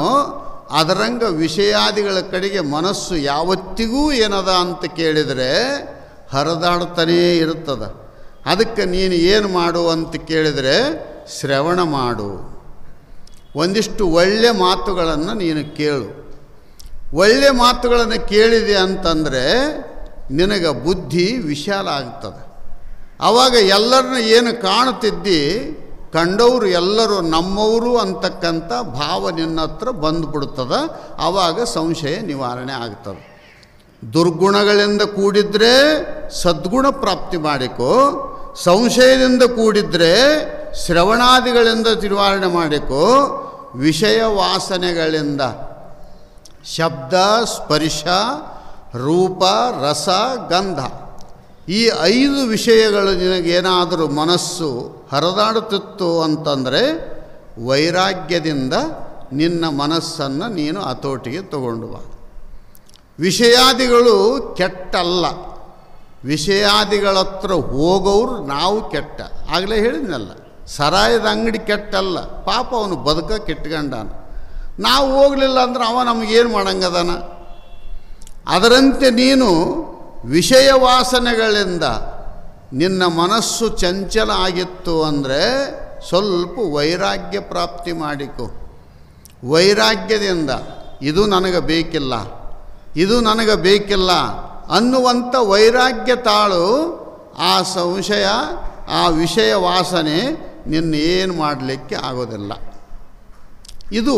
A: ಅದರಂಗ ವಿಷಯಾದಿಗಳ ಕಡೆಗೆ ಮನಸ್ಸು ಯಾವತ್ತಿಗೂ ಏನದ ಅಂತ ಕೇಳಿದರೆ ಹರಿದಾಡ್ತಾನೇ ಇರ್ತದೆ. ಅದಕ್ಕೆ ನೀನು ಏನು ಮಾಡು ಅಂತ ಕೇಳಿದರೆ ಶ್ರವಣ ಮಾಡು. ಒಂದಿಷ್ಟು ಒಳ್ಳೆಯ ಮಾತುಗಳನ್ನು ನೀನು ಕೇಳು. ಒಳ್ಳೆಯ ಮಾತುಗಳನ್ನು ಕೇಳಿದೆ ಅಂತಂದರೆ ನಿನಗೆ ಬುದ್ಧಿ ವಿಶಾಲ ಆಗ್ತದೆ. ಆವಾಗ ಎಲ್ಲರನ್ನ ಏನು ಕಾಣ್ತಿದ್ದಿ ಕಂಡವರು ಎಲ್ಲರೂ ನಮ್ಮವರು ಅಂತಕ್ಕಂಥ ಭಾವ ನಿನ್ನ ಹತ್ರ ಬಂದುಬಿಡ್ತದೆ. ಆವಾಗ ಸಂಶಯ ನಿವಾರಣೆ ಆಗ್ತದೆ. ದುರ್ಗುಣಗಳಿಂದ ಕೂಡಿದರೆ ಸದ್ಗುಣ ಪ್ರಾಪ್ತಿ ಮಾಡಿಕೋ, ಸಂಶಯದಿಂದ ಕೂಡಿದರೆ ಶ್ರವಣಾದಿಗಳಿಂದ ನಿವಾರಣೆ ಮಾಡಿಕೋ, ವಿಷಯ ವಾಸನೆಗಳಿಂದ ಶಬ್ದ ಸ್ಪರ್ಶ ರೂಪ ರಸ ಗಂಧ ಈ 5 ವಿಷಯಗಳು ನಿನಗೇನಾದರೂ ಮನಸ್ಸು ಹರಿದಾಡುತ್ತಿತ್ತು ಅಂತಂದರೆ ವೈರಾಗ್ಯದಿಂದ ನಿನ್ನ ಮನಸ್ಸನ್ನು ನೀನು ಹತೋಟಿಗೆ ತಗೊಂಡು ಬಾ. ವಿಷಯಾದಿಗಳು ಕೆಟ್ಟಲ್ಲ. ವಿಷಯಾದಿಗಳ ಹತ್ರ ಹೋಗೋರು ನಾವು ಕೆಟ್ಟ. ಆಗಲೇ ಹೇಳಿದ್ನಲ್ಲ, ಸರಾಯದ ಅಂಗಡಿ ಕೆಟ್ಟಲ್ಲ, ಪಾಪ ಅವನು ಬದುಕಕ್ಕೆ ಇಟ್ಕೊಂಡಾನ. ನಾವು ಹೋಗಲಿಲ್ಲ ಅಂದ್ರೆ ಅವ ನಮಗೇನು ಮಾಡಂಗದಾನ. ಅದರಂತೆ ನೀನು ವಿಷಯ ವಾಸನೆಗಳಿಂದ ನಿನ್ನ ಮನಸ್ಸು ಚಂಚಲ ಆಗಿತ್ತು ಅಂದರೆ ಸ್ವಲ್ಪ ವೈರಾಗ್ಯ ಪ್ರಾಪ್ತಿ ಮಾಡಿಕೊ. ವೈರಾಗ್ಯದಿಂದ ಇದು ನನಗೆ ಬೇಕಿಲ್ಲ, ಇದು ನನಗೆ ಬೇಕಿಲ್ಲ ಅನ್ನುವಂಥ ವೈರಾಗ್ಯ ತಾಳು. ಆ ಸಂಶಯ ಆ ವಿಷಯ ವಾಸನೆ ನಿನ್ನ ಏನು ಮಾಡಲಿಕ್ಕೆ ಆಗೋದಿಲ್ಲ. ಇದು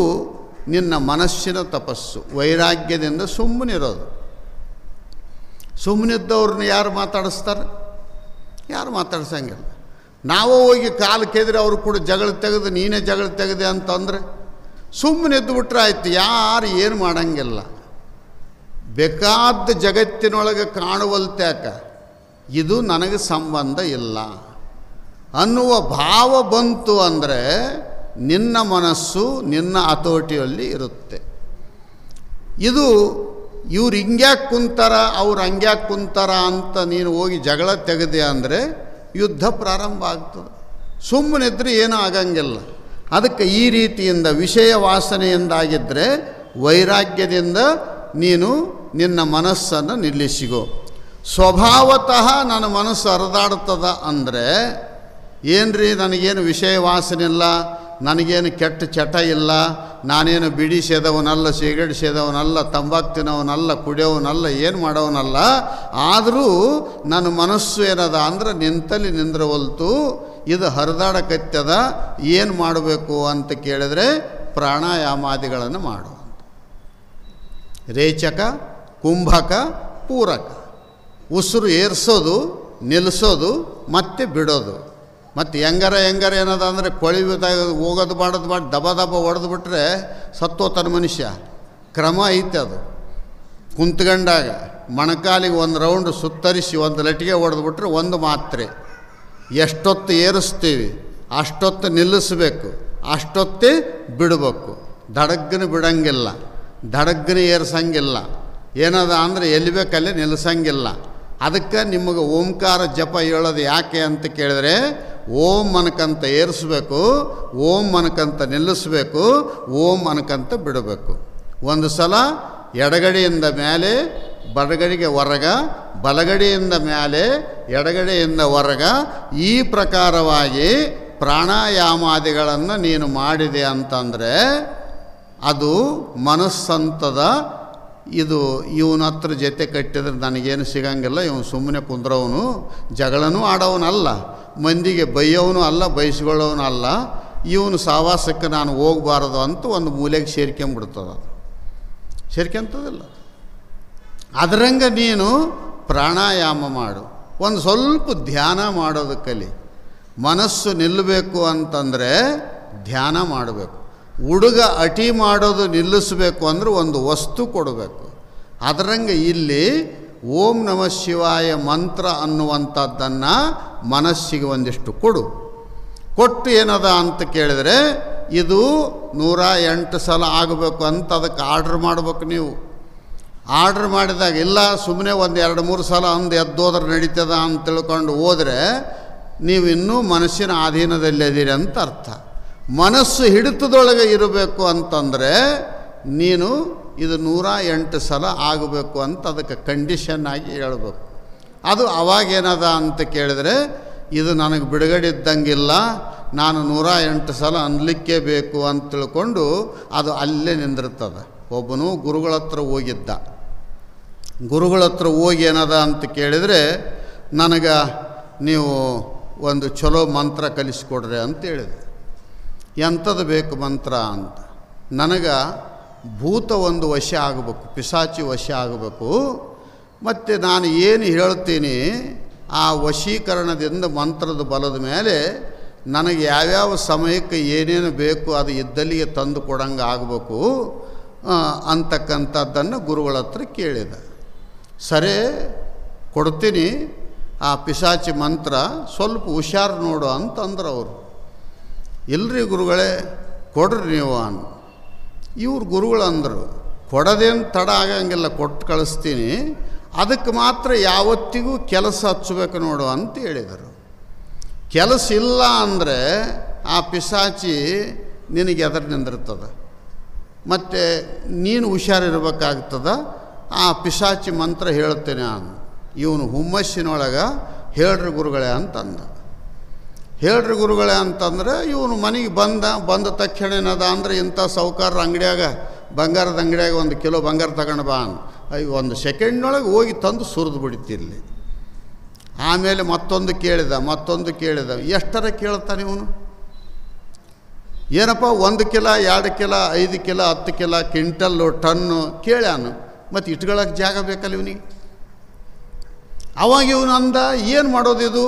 A: ನಿನ್ನ ಮನಸ್ಸಿನ ತಪಸ್ಸು. ವೈರಾಗ್ಯದಿಂದ ಸುಮ್ಮನಿರೋದು. ಸುಮ್ಮನಿದ್ದವ್ರನ್ನ ಯಾರು ಮಾತಾಡಿಸ್ತಾರೆ? ಯಾರು ಮಾತಾಡ್ಸಂಗಿಲ್ಲ. ನಾವು ಹೋಗಿ ಕಾಲು ಕೆದ್ರೆ ಅವರು ಕೂಡ ಜಗಳ ತೆಗೆದು ನೀನೇ ಜಗಳ ತೆಗೆದೆ ಅಂತಂದರೆ ಸುಮ್ಮನಿದ್ದು ಬಿಟ್ರೆ ಆಯ್ತು, ಯಾರು ಏನು ಮಾಡಂಗಿಲ್ಲ. ಬೇಕಾದ ಜಗತ್ತಿನೊಳಗೆ ಕಾಣುವಲ್ತ್ಯಾಕ ಇದು ನನಗೆ ಸಂಬಂಧ ಇಲ್ಲ ಅನ್ನುವ ಭಾವ ಬಂತು ಅಂದರೆ ನಿನ್ನ ಮನಸ್ಸು ನಿನ್ನ ಹತೋಟಿಯಲ್ಲಿ ಇರುತ್ತೆ. ಇದು ಇವ್ರು ಹಿಂಗ್ಯಾಕೆ ಕುಂತಾರ ಅವ್ರು ಹಂಗ್ಯಾಕೆ ಕುಂತಾರ ಅಂತ ನೀನು ಹೋಗಿ ಜಗಳ ತೆಗೆದೆ ಅಂದರೆ ಯುದ್ಧ ಪ್ರಾರಂಭ ಆಗ್ತದೆ. ಸುಮ್ಮನಿದ್ರೆ ಏನೂ ಆಗಂಗಿಲ್ಲ. ಅದಕ್ಕೆ ಈ ರೀತಿಯಿಂದ ವಿಷಯ ವಾಸನೆಯಿಂದಾಗಿದ್ದರೆ ವೈರಾಗ್ಯದಿಂದ ನೀನು ನಿನ್ನ ಮನಸ್ಸನ್ನು ನಿಲ್ಲಿಸಿಗೋ. ಸ್ವಭಾವತಃ ನನ್ನ ಮನಸ್ಸು ಹರಿದಾಡ್ತದ ಅಂದರೆ ಏನ್ರಿ, ನನಗೇನು ವಿಷಯ ವಾಸನೆ ಇಲ್ಲ, ನನಗೇನು ಕೆಟ್ಟ ಚಟ ಇಲ್ಲ, ನಾನೇನು ಬಿಡಿ ಸೇದವನಲ್ಲ, ಸಿಗರೇಟ್ ಸೇದವನಲ್ಲ, ತಂಬಾಕು ತಿನ್ನೋವನಲ್ಲ, ಕುಡಿಯೋವನಲ್ಲ, ಏನು ಮಾಡೋವನಲ್ಲ. ಆದರೂ ನನ್ನ ಮನಸ್ಸು ಏನದ ಅಂದ್ರೆ ನಿಂತಲ್ಲಿ ನಿಂದ್ರವಲ್ತು, ಇದು ಹರಿದಾಡಕತ್ತದ. ಏನು ಮಾಡಬೇಕು ಅಂತ ಕೇಳಿದರೆ ಪ್ರಾಣಾಯಾಮಾದಿಗಳನ್ನು ಮಾಡು. ರೇಚಕ, ಕುಂಭಕ, ಪೂರಕ. ಉಸಿರು ಏರಿಸೋದು, ನಿಲ್ಲಿಸೋದು, ಮತ್ತೆ ಬಿಡೋದು. ಮತ್ತು ಹೆಂಗಾರ ಏನದ ಅಂದರೆ ಕೊಳಿದಾಗ ಹೋಗೋದು ಮಾಡೋದು ಮಾಡಿ ದಬ ಹೊಡೆದು ಬಿಟ್ರೆ ಸತ್ತೋತನ ಮನುಷ್ಯ. ಕ್ರಮ ಐತೆ ಅದು. ಕುಂತ್ಕೊಂಡಾಗ ಮೊಣಕಾಲಿಗೆ ಒಂದು ರೌಂಡ್ ಸುತ್ತರಿಸಿ ಒಂದು ಲಟಿಗೆ ಹೊಡೆದ್ಬಿಟ್ರೆ ಒಂದು ಮಾತ್ರೆ. ಎಷ್ಟೊತ್ತು ಏರಿಸ್ತೀವಿ ಅಷ್ಟೊತ್ತು ನಿಲ್ಲಿಸಬೇಕು, ಅಷ್ಟೊತ್ತೇ ಬಿಡಬೇಕು. ದಡಗ್ಗನ ಬಿಡಂಗಿಲ್ಲ, ದಡಗ್ಗನ ಏರ್ಸಂಗಿಲ್ಲ. ಏನದ ಅಂದರೆ ಎಲ್ಲಿ ಬೇಕಲ್ಲೇ ನಿಲ್ಲಿಸಂಗಿಲ್ಲ. ಅದಕ್ಕೆ ನಿಮಗೆ ಓಂಕಾರ ಜಪ ಹೇಳೋದು ಯಾಕೆ ಅಂತ ಕೇಳಿದ್ರೆ, ಓಂ ಅನ್ಕಂತ ಏರಿಸ್ಬೇಕು, ಓಂ ಅನ್ಕಂತ ನಿಲ್ಲಿಸಬೇಕು, ಓಂ ಅನ್ಕಂತ ಬಿಡಬೇಕು. ಒಂದು ಸಲ ಎಡಗಡೆಯಿಂದ ಮೇಲೆ ಬಲಗಡೆಗೆ ಹೊರಗ, ಬಲಗಡೆಯಿಂದ ಮೇಲೆ ಎಡಗಡೆಯಿಂದ ಹೊರಗ, ಈ ಪ್ರಕಾರವಾಗಿ ಪ್ರಾಣಾಯಾಮಾದಿಗಳನ್ನು ನೀನು ಮಾಡಿದೆ ಅಂತಂದರೆ ಅದು ಮನಸ್ಸಂತದ. ಇದು ಇವನ ಹತ್ರ ಜೊತೆ ಕಟ್ಟಿದ್ರೆ ನನಗೇನು ಸಿಗಂಗಿಲ್ಲ, ಇವನು ಸುಮ್ಮನೆ ಕುಂದ್ರವನು, ಜಗಳನೂ ಆಡೋವನಲ್ಲ, ಮಂದಿಗೆ ಬೈಯೋವನು ಅಲ್ಲ, ಬಯಸ್ಕೊಳ್ಳೋವನು ಅಲ್ಲ, ಇವನು ಸಹವಾಸಕ್ಕೆ ನಾನು ಹೋಗಬಾರ್ದು ಅಂತ ಒಂದು ಮೂಲೆಗೆ ಸೇರ್ಕೊಂಬಿಡ್ತದೆ. ಸೇರ್ಕೊಂತದಿಲ್ಲ. ಅದರಂಗೆ ನೀನು ಪ್ರಾಣಾಯಾಮ ಮಾಡು. ಒಂದು ಸ್ವಲ್ಪ ಧ್ಯಾನ ಮಾಡೋದು ಕಲಿ. ಮನಸ್ಸು ನಿಲ್ಲಬೇಕು ಅಂತಂದರೆ ಧ್ಯಾನ ಮಾಡಬೇಕು. ಹುಡುಗ ಅಟಿ ಮಾಡೋದು ನಿಲ್ಲಿಸಬೇಕು ಅಂದರೆ ಒಂದು ವಸ್ತು ಕೊಡಬೇಕು. ಅದರಂಗೆ ಇಲ್ಲಿ ಓಂ ನಮಃ ಶಿವಾಯ ಮಂತ್ರ ಅನ್ನುವಂಥದ್ದನ್ನು ಮನಸ್ಸಿಗೆ ಒಂದಿಷ್ಟು ಕೊಟ್ಟು ಏನದ ಅಂತ ಕೇಳಿದರೆ ಇದು 108 ಸಲ ಆಗಬೇಕು ಅಂತ ಅದಕ್ಕೆ ಆರ್ಡ್ರ್ ಮಾಡಬೇಕು ನೀವು. ಆರ್ಡ್ರ್ ಮಾಡಿದಾಗ ಇಲ್ಲ ಸುಮ್ಮನೆ ಒಂದು 2-3 ಸಲ ಅಂದು ಎದ್ದೋದ್ರೆ ನಡೀತದ ಅಂತ ತಿಳ್ಕೊಂಡು ಹೋದರೆ ನೀವು ಇನ್ನೂ ಮನಸ್ಸಿನ ಅಧೀನದಲ್ಲಿ ಅದೀರಿ ಅಂತ ಅರ್ಥ. ಮನಸ್ಸು ಹಿಡಿತದೊಳಗೆ ಇರಬೇಕು ಅಂತಂದರೆ ನೀನು ಇದು 108 ಸಲ ಆಗಬೇಕು ಅಂತ ಅದಕ್ಕೆ ಕಂಡೀಷನ್ ಆಗಿ ಹೇಳಬೇಕು. ಅದು ಅವಾಗೇನದ ಅಂತ ಕೇಳಿದರೆ ಇದು ನನಗೆ ಬಿಡುಗಡೆ ಇದ್ದಂಗಿಲ್ಲ, ನಾನು 108 ಸಲ ಅನ್ಲಿಕ್ಕೆ ಬೇಕು ಅಂತ ತಿಳ್ಕೊಂಡು ಅದು ಅಲ್ಲೇ ನಿಂದಿರ್ತದೆ. ಒಬ್ಬನು ಗುರುಗಳ ಹತ್ರ ಹೋಗಿದ್ದ. ಗುರುಗಳ ಹತ್ರ ಹೋಗಿ ಏನದ ಅಂತ ಕೇಳಿದರೆ ನನಗೆ ನೀವು ಒಂದು ಚಲೋ ಮಂತ್ರ ಕಲಿಸ್ಕೊಡ್ರಿ ಅಂತ ಹೇಳಿದೆ. ಎಂಥದ್ದು ಬೇಕು ಮಂತ್ರ ಅಂತ. ನನಗೆ ಭೂತ ಒಂದು ವಶ ಆಗಬೇಕು, ಪಿಶಾಚಿ ವಶ ಆಗಬೇಕು, ಮತ್ತು ನಾನು ಏನು ಹೇಳ್ತೀನಿ ಆ ವಶೀಕರಣದಿಂದ ಮಂತ್ರದ ಬಲದ ಮೇಲೆ ನನಗೆ ಯಾವ್ಯಾವ ಸಮಯಕ್ಕೆ ಏನೇನು ಬೇಕು ಅದು ಇದ್ದಲ್ಲಿಗೆ ತಂದು ಕೊಡಂಗೆ ಆಗಬೇಕು ಅಂತಕ್ಕಂಥದ್ದನ್ನು ಗುರುಗಳ ಹತ್ರ ಕೇಳಿದೆ. ಸರಿ ಕೊಡ್ತೀನಿ, ಆ ಪಿಶಾಚಿ ಮಂತ್ರ ಸ್ವಲ್ಪ ಹುಷಾರು ನೋಡು ಅಂತಂದ್ರೆ ಅವರು. ಇಲ್ಲರಿ ಗುರುಗಳೇ ಕೊಡ್ರಿ ನೀವು ಅನ್. ಇವ್ರು ಗುರುಗಳು ಅಂದರು ಕೊಡೋದೇನು ತಡ ಆಗಂಗಿಲ್ಲ, ಕೊಟ್ಟು ಕಳಿಸ್ತೀನಿ, ಅದಕ್ಕೆ ಮಾತ್ರ ಯಾವತ್ತಿಗೂ ಕೆಲಸ ಹಚ್ಚಬೇಕು ನೋಡು ಅಂತ ಹೇಳಿದರು. ಕೆಲಸ ಇಲ್ಲ ಅಂದರೆ ಆ ಪಿಶಾಚಿ ನಿನಗೆ ಎದುರು ನಿಂದಿರ್ತದೆ, ಮತ್ತು ನೀನು ಹುಷಾರಿರ್ಬೇಕಾಗ್ತದ. ಆ ಪಿಶಾಚಿ ಮಂತ್ರ ಹೇಳ್ತೇನೆ ನಾನು. ಇವನು ಹುಮ್ಮಸ್ಸಿನೊಳಗೆ ಹೇಳ್ರಿ ಗುರುಗಳೇ ಅಂತಂದ. ಹೇಳ್ರಿ ಗುರುಗಳೇ ಅಂತಂದ್ರೆ ಇವನು ಮನೆಗೆ ಬಂದ ತಕ್ಷಣ ಏನದ ಅಂದರೆ ಇಂಥ ಸಾಹುಕಾರ ಅಂಗಡಿಯಾಗ ಬಂಗಾರದ ಅಂಗಡಿಯಾಗ 1 ಕಿಲೋ ಬಂಗಾರ ತಗೊಂಡು ಬಾ ಅನ್. 1 ಸೆಕೆಂಡ್ನೊಳಗೆ ಹೋಗಿ ತಂದು ಸುರಿದು ಬಿಡ್ತಿರ್ಲಿ. ಆಮೇಲೆ ಮತ್ತೊಂದು ಕೇಳಿದ. ಎಷ್ಟರ ಕೇಳ್ತಾನೆ ಇವನು? ಏನಪ್ಪ 1 kilo 2 kilo 5 kilo 10 kilo quintal ton ಕೇಳ್ಯಾನು, ಮತ್ತು ಇಟ್ಕೊಳ್ಳೋಕೆ ಜಾಗ ಬೇಕಲ್ಲ ಇವನಿಗೆ. ಅವಾಗ ಇವನು ಅಂದ ಏನು ಮಾಡೋದಿದು,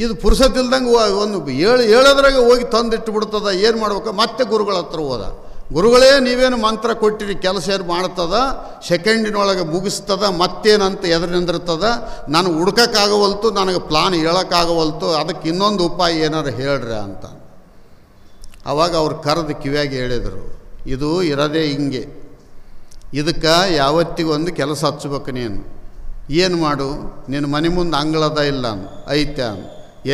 A: ಇದು ಪುರುಸತ್ತಿಲ್ದಂಗೆ ಒಂದು ಹೇಳೋದ್ರಾಗ ಹೋಗಿ ತಂದಿಟ್ಟು ಬಿಡ್ತದ, ಏನು ಮಾಡ್ಬೇಕು? ಮತ್ತೆ ಗುರುಗಳ ಹತ್ರ ಹೋದ. ಗುರುಗಳೇ ನೀವೇನು ಮಂತ್ರ ಕೊಟ್ಟಿರಿ, ಕೆಲಸ ಏನು ಮಾಡ್ತದ, ಸೆಕೆಂಡಿನೊಳಗೆ ಮುಗಿಸ್ತದ, ಮತ್ತೇನಂತ ಎದುರು ನಿಂದಿರ್ತದ, ನಾನು ಹುಡ್ಕೋಕ್ಕಾಗವಲ್ತು, ನನಗೆ ಪ್ಲಾನ್ ಹೇಳೋಕ್ಕಾಗವಲ್ತು, ಅದಕ್ಕೆ ಇನ್ನೊಂದು ಉಪಾಯ ಏನಾರು ಹೇಳ್ರಿ ಅಂತ. ಆವಾಗ ಅವ್ರು ಕರೆದು ಕಿವಿಯಾಗಿ ಹೇಳಿದರು, ಇದು ಇರೋದೇ ಹಿಂಗೆ, ಇದಕ್ಕೆ ಯಾವತ್ತಿಗೊಂದು ಕೆಲಸ ಹಚ್ಬೇಕು. ನೀನು ಏನು ಮಾಡು, ನಿನ್ನ ಮನೆ ಮುಂದೆ ಅಂಗಳದ ಇಲ್ಲ ಐತೆ,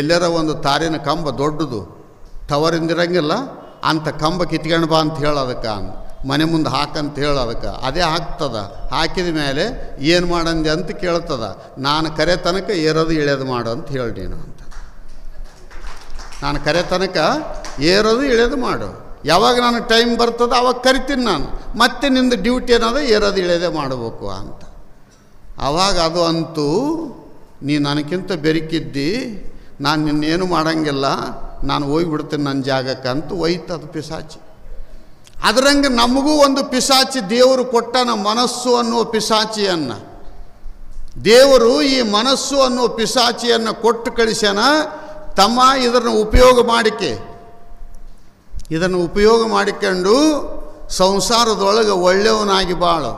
A: ಎಲ್ಲರ ಒಂದು ತಾರಿನ ಕಂಬ ದೊಡ್ಡದು ಟವರಿಂದಿರಂಗಿಲ್ಲ ಅಂಥ ಕಂಬ ಕಿತ್ಕೊಂಡು ಬಾ ಅಂತ ಹೇಳೋದಕ್ಕೆ, ಮನೆ ಮುಂದೆ ಹಾಕಂತ ಹೇಳೋದಕ್ಕೆ. ಅದೇ ಹಾಕ್ತದ. ಹಾಕಿದ ಮೇಲೆ ಏನು ಮಾಡಂದೆ ಅಂತ ಕೇಳ್ತದ. ನಾನು ಕರೆ ತನಕ ಏರೋದು ಇಳಿಯೋದು ಮಾಡು ಅಂತ ಹೇಳಿ ನೀನು ಅಂತ. ನಾನು ಕರೆ ತನಕ ಏರೋದು ಇಳಿಯೋದು ಮಾಡು, ಯಾವಾಗ ನಾನು ಟೈಮ್ ಬರ್ತದೆ ಅವಾಗ ಕರಿತೀನಿ ನಾನು, ಮತ್ತೆ ನಿಂದು ಡ್ಯೂಟಿ ಏನದ ಏರೋದು ಇಳಿಯೋದೇ ಮಾಡಬೇಕು ಅಂತ. ಆವಾಗ ಅದು ಅಂತೂ ನೀ ನನಗಿಂತ ಬೆರಕಿದ್ದಿ, ನಾನು ನಿನ್ನೇನು ಮಾಡೋಂಗಿಲ್ಲ, ನಾನು ಹೋಗಿಬಿಡ್ತೀನಿ ನನ್ನ ಜಾಗಕ್ಕೆ ಅಂತ ಒಯ್ತದು ಪಿಶಾಚಿ. ಅದರಂಗೆ ನಮಗೂ ಒಂದು ಪಿಶಾಚಿ ದೇವರು ಕೊಟ್ಟನ, ಮನಸ್ಸು ಅನ್ನುವ ಪಿಶಾಚಿಯನ್ನು. ದೇವರು ಈ ಮನಸ್ಸು ಅನ್ನುವ ಪಿಶಾಚಿಯನ್ನು ಕೊಟ್ಟು ಕಳಿಸ್ಯಾನ. ತಮ್ಮ ಇದನ್ನು ಉಪಯೋಗ ಮಾಡಿಕೊಂಡು ಸಂಸಾರದೊಳಗೆ ಒಳ್ಳೆಯವನಾಗಿ ಬಾಳು.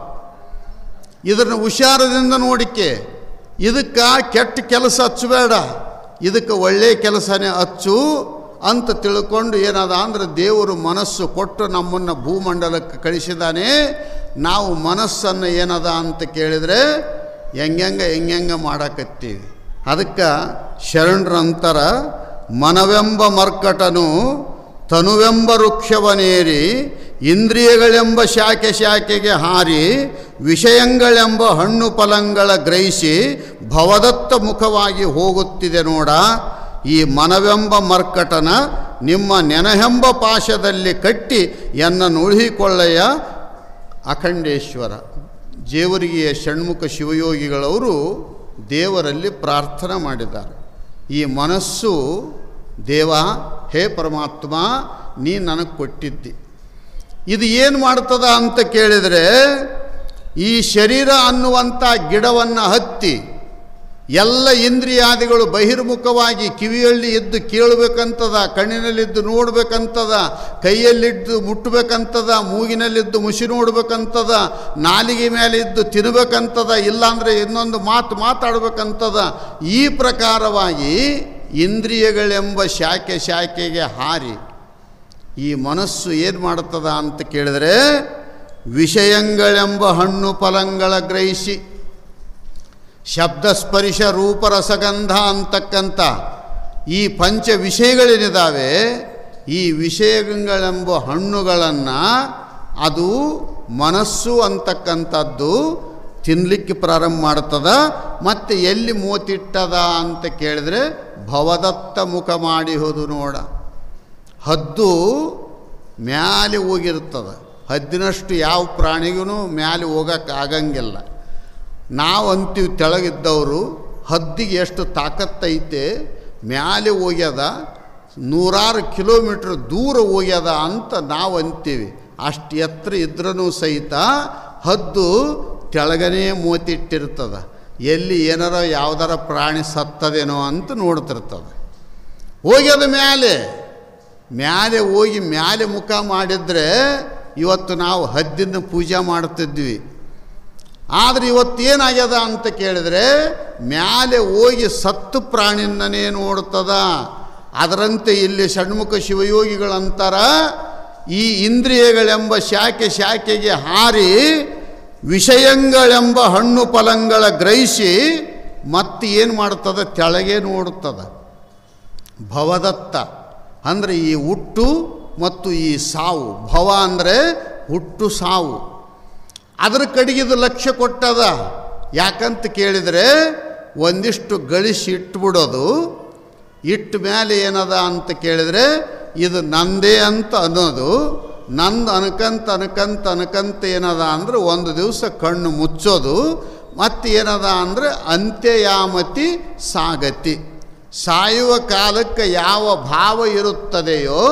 A: ಇದನ್ನು ಹುಷಾರದಿಂದ ನೋಡಿಕೆ. ಇದಕ್ಕೆ ಕೆಟ್ಟ ಕೆಲಸ ಹಚ್ಚಬೇಡ, ಇದಕ್ಕೆ ಒಳ್ಳೆಯ ಕೆಲಸನೇ ಹಚ್ಚು ಅಂತ ತಿಳ್ಕೊಂಡು ಏನದ ಅಂದರೆ ದೇವರು ಮನಸ್ಸು ಕೊಟ್ಟು ನಮ್ಮನ್ನು ಭೂಮಂಡಲಕ್ಕೆ ಕಳಿಸಿದ್ದಾನೆ. ನಾವು ಮನಸ್ಸನ್ನು ಏನದ ಅಂತ ಕೇಳಿದರೆ ಹೆಂಗೆ ಮಾಡಕತ್ತೀವಿ. ಅದಕ್ಕೆ ಶರಣರಂತರ ಮನವೆಂಬ ಮರ್ಕಟನು ತನುವೆಂಬ ವೃಕ್ಷವನೇರಿ ಇಂದ್ರಿಯಗಳೆಂಬ ಶಾಖೆಗೆ ಹಾರಿ ವಿಷಯಗಳೆಂಬ ಹಣ್ಣು ಫಲಗಳ ಗ್ರಹಿಸಿ ಭವದತ್ತ ಮುಖವಾಗಿ ಹೋಗುತ್ತಿದೆ ನೋಡ. ಈ ಮನವೆಂಬ ಮರ್ಕಟನ ನಿಮ್ಮ ನೆನಹೆಂಬ ಪಾಶದಲ್ಲಿ ಕಟ್ಟಿ ನುಳಿಕೊಳ್ಳೆಯ ಅಖಂಡೇಶ್ವರ. ಜೇವರಿಗೆಯ ಷಣ್ಮುಖ ಶಿವಯೋಗಿಗಳವರು ದೇವರಲ್ಲಿ ಪ್ರಾರ್ಥನೆ ಮಾಡಿದ್ದಾರೆ. ಈ ಮನಸ್ಸು ದೇವ, ಹೇ ಪರಮಾತ್ಮ, ನೀ ನನಗೆ ಕೊಟ್ಟಿದ್ದಿ. ಇದು ಏನು ಮಾಡ್ತದ ಅಂತ ಕೇಳಿದರೆ, ಈ ಶರೀರ ಅನ್ನುವಂಥ ಗಿಡವನ್ನು ಹತ್ತಿ ಎಲ್ಲ ಇಂದ್ರಿಯಾದಿಗಳು ಬಹಿರ್ಮುಖವಾಗಿ ಕಿವಿಯಲ್ಲಿ ಇದ್ದು ಕೇಳಬೇಕಂತದ, ಕಣ್ಣಿನಲ್ಲಿದ್ದು ನೋಡಬೇಕಂತದ, ಕೈಯಲ್ಲಿದ್ದು ಮುಟ್ಟಬೇಕಂತದ, ಮೂಗಿನಲ್ಲಿದ್ದು ಮುಸಿ ನೋಡ್ಬೇಕಂತದ, ನಾಲಿಗೆ ಮೇಲೆ ಇದ್ದು ತಿನ್ನಬೇಕಂತದ, ಇಲ್ಲಾಂದರೆ ಇನ್ನೊಂದು ಮಾತಾಡಬೇಕಂತದ. ಈ ಪ್ರಕಾರವಾಗಿ ಇಂದ್ರಿಯಗಳೆಂಬ ಶಾಖೆಗೆ ಹಾರಿ ಈ ಮನಸ್ಸು ಏನು ಮಾಡ್ತದ ಅಂತ ಕೇಳಿದರೆ, ವಿಷಯಗಳೆಂಬ ಹಣ್ಣು ಫಲಗಳ ಗ್ರಹಿಸಿ ಶಬ್ದ ಸ್ಪರ್ಶ ರೂಪರಸಗಂಧ ಅಂತಕ್ಕಂಥ ಈ ಪಂಚ ವಿಷಯಗಳೇನಿದ್ದಾವೆ, ಈ ವಿಷಯಗಳೆಂಬ ಹಣ್ಣುಗಳನ್ನು ಅದು ಮನಸ್ಸು ಅಂತಕ್ಕಂಥದ್ದು ತಿನ್ನಲಿಕ್ಕೆ ಪ್ರಾರಂಭ ಮಾಡ್ತದ. ಮತ್ತು ಎಲ್ಲಿ ಮೂತಿಟ್ಟದ ಅಂತ ಕೇಳಿದ್ರೆ ಭವದತ್ತ ಮುಖ ಮಾಡಿ ಹೋದು ನೋಡ. ಹದ್ದು ಮ್ಯಾಲೆ ಹೋಗಿರ್ತದೆ. ಹದ್ದಿನಷ್ಟು ಯಾವ ಪ್ರಾಣಿಗೂ ಮ್ಯಾಲೆ ಹೋಗೋಕ್ಕೆ ಆಗಂಗಿಲ್ಲ. ನಾವು ಅಂತೀವಿ ತೆಳಗಿದ್ದವರು ಹದ್ದಿಗೆ ಎಷ್ಟು ತಾಕತ್ತೈತೆ, ಮ್ಯಾಲೆ ಹೋಗ್ಯದ, 100 ಕಿಲೋಮೀಟ್ರ್ ದೂರ ಹೋಗ್ಯದ ಅಂತ ನಾವು ಅಂತೀವಿ. ಅಷ್ಟು ಎತ್ತರ ಇದ್ರೂ ಸಹಿತ ಹದ್ದು ತೆಳಗನೇ ಮೂತಿಟ್ಟಿರ್ತದೆ. ಎಲ್ಲಿ ಏನಾರ ಯಾವುದಾರ ಪ್ರಾಣಿ ಸತ್ತದೇನೋ ಅಂತ ನೋಡ್ತಿರ್ತದೆ. ಹೋಗ್ಯದ ಮ್ಯಾಲೆ ಹೋಗಿ ಮ್ಯಾಲೆ ಮುಖ ಮಾಡಿದರೆ ಇವತ್ತು ನಾವು ಹದ್ದಿನ ಪೂಜೆ ಮಾಡ್ತಿದ್ವಿ. ಆದರೆ ಇವತ್ತೇನಾಗ್ಯದ ಅಂತ ಕೇಳಿದರೆ ಮ್ಯಾಲೆ ಹೋಗಿ ಸತ್ತು ಪ್ರಾಣಿಯನ್ನೇ ನೋಡ್ತದ. ಅದರಂತೆ ಇಲ್ಲಿ ಷಣ್ಮುಖ ಶಿವಯೋಗಿಗಳಂತಾರ, ಈ ಇಂದ್ರಿಯಗಳೆಂಬ ಶಾಖೆಗೆ ಹಾರಿ ವಿಷಯಗಳೆಂಬ ಹಣ್ಣು ಫಲಗಳ ಗ್ರಹಿಸಿ ಮತ್ತೆ ಏನು ಮಾಡ್ತದೆ, ತೆಳಗೆ ನೋಡುತ್ತದೆ. ಭವದತ್ತ ಅಂದರೆ ಈ ಹುಟ್ಟು ಮತ್ತು ಈ ಸಾವು. ಭವ ಅಂದರೆ ಹುಟ್ಟು ಸಾವು. ಅದರ ಕಡೆಗಿದು ಲಕ್ಷ್ಯ ಕೊಟ್ಟದ. ಯಾಕಂತ ಕೇಳಿದರೆ ಒಂದಿಷ್ಟು ಗಳಿಸಿ ಇಟ್ಬಿಡೋದು. ಇಟ್ಟ ಮೇಲೆ ಏನದ ಅಂತ ಕೇಳಿದರೆ ಇದು ನಂದೇ ಅಂತ ಅನ್ನೋದು. ನಂದು ಅನ್ಕಂತ ಏನದ ಅಂದರೆ ಒಂದು ದಿವಸ ಕಣ್ಣು ಮುಚ್ಚೋದು. ಮತ್ತು ಏನದ ಅಂದರೆ ಅಂತ್ಯಯಾಮತಿ ಸಾಗತಿ. ಸಾಯುವ ಕಾಲಕ್ಕೆ ಯಾವ ಭಾವ ಇರುತ್ತದೆಯೋ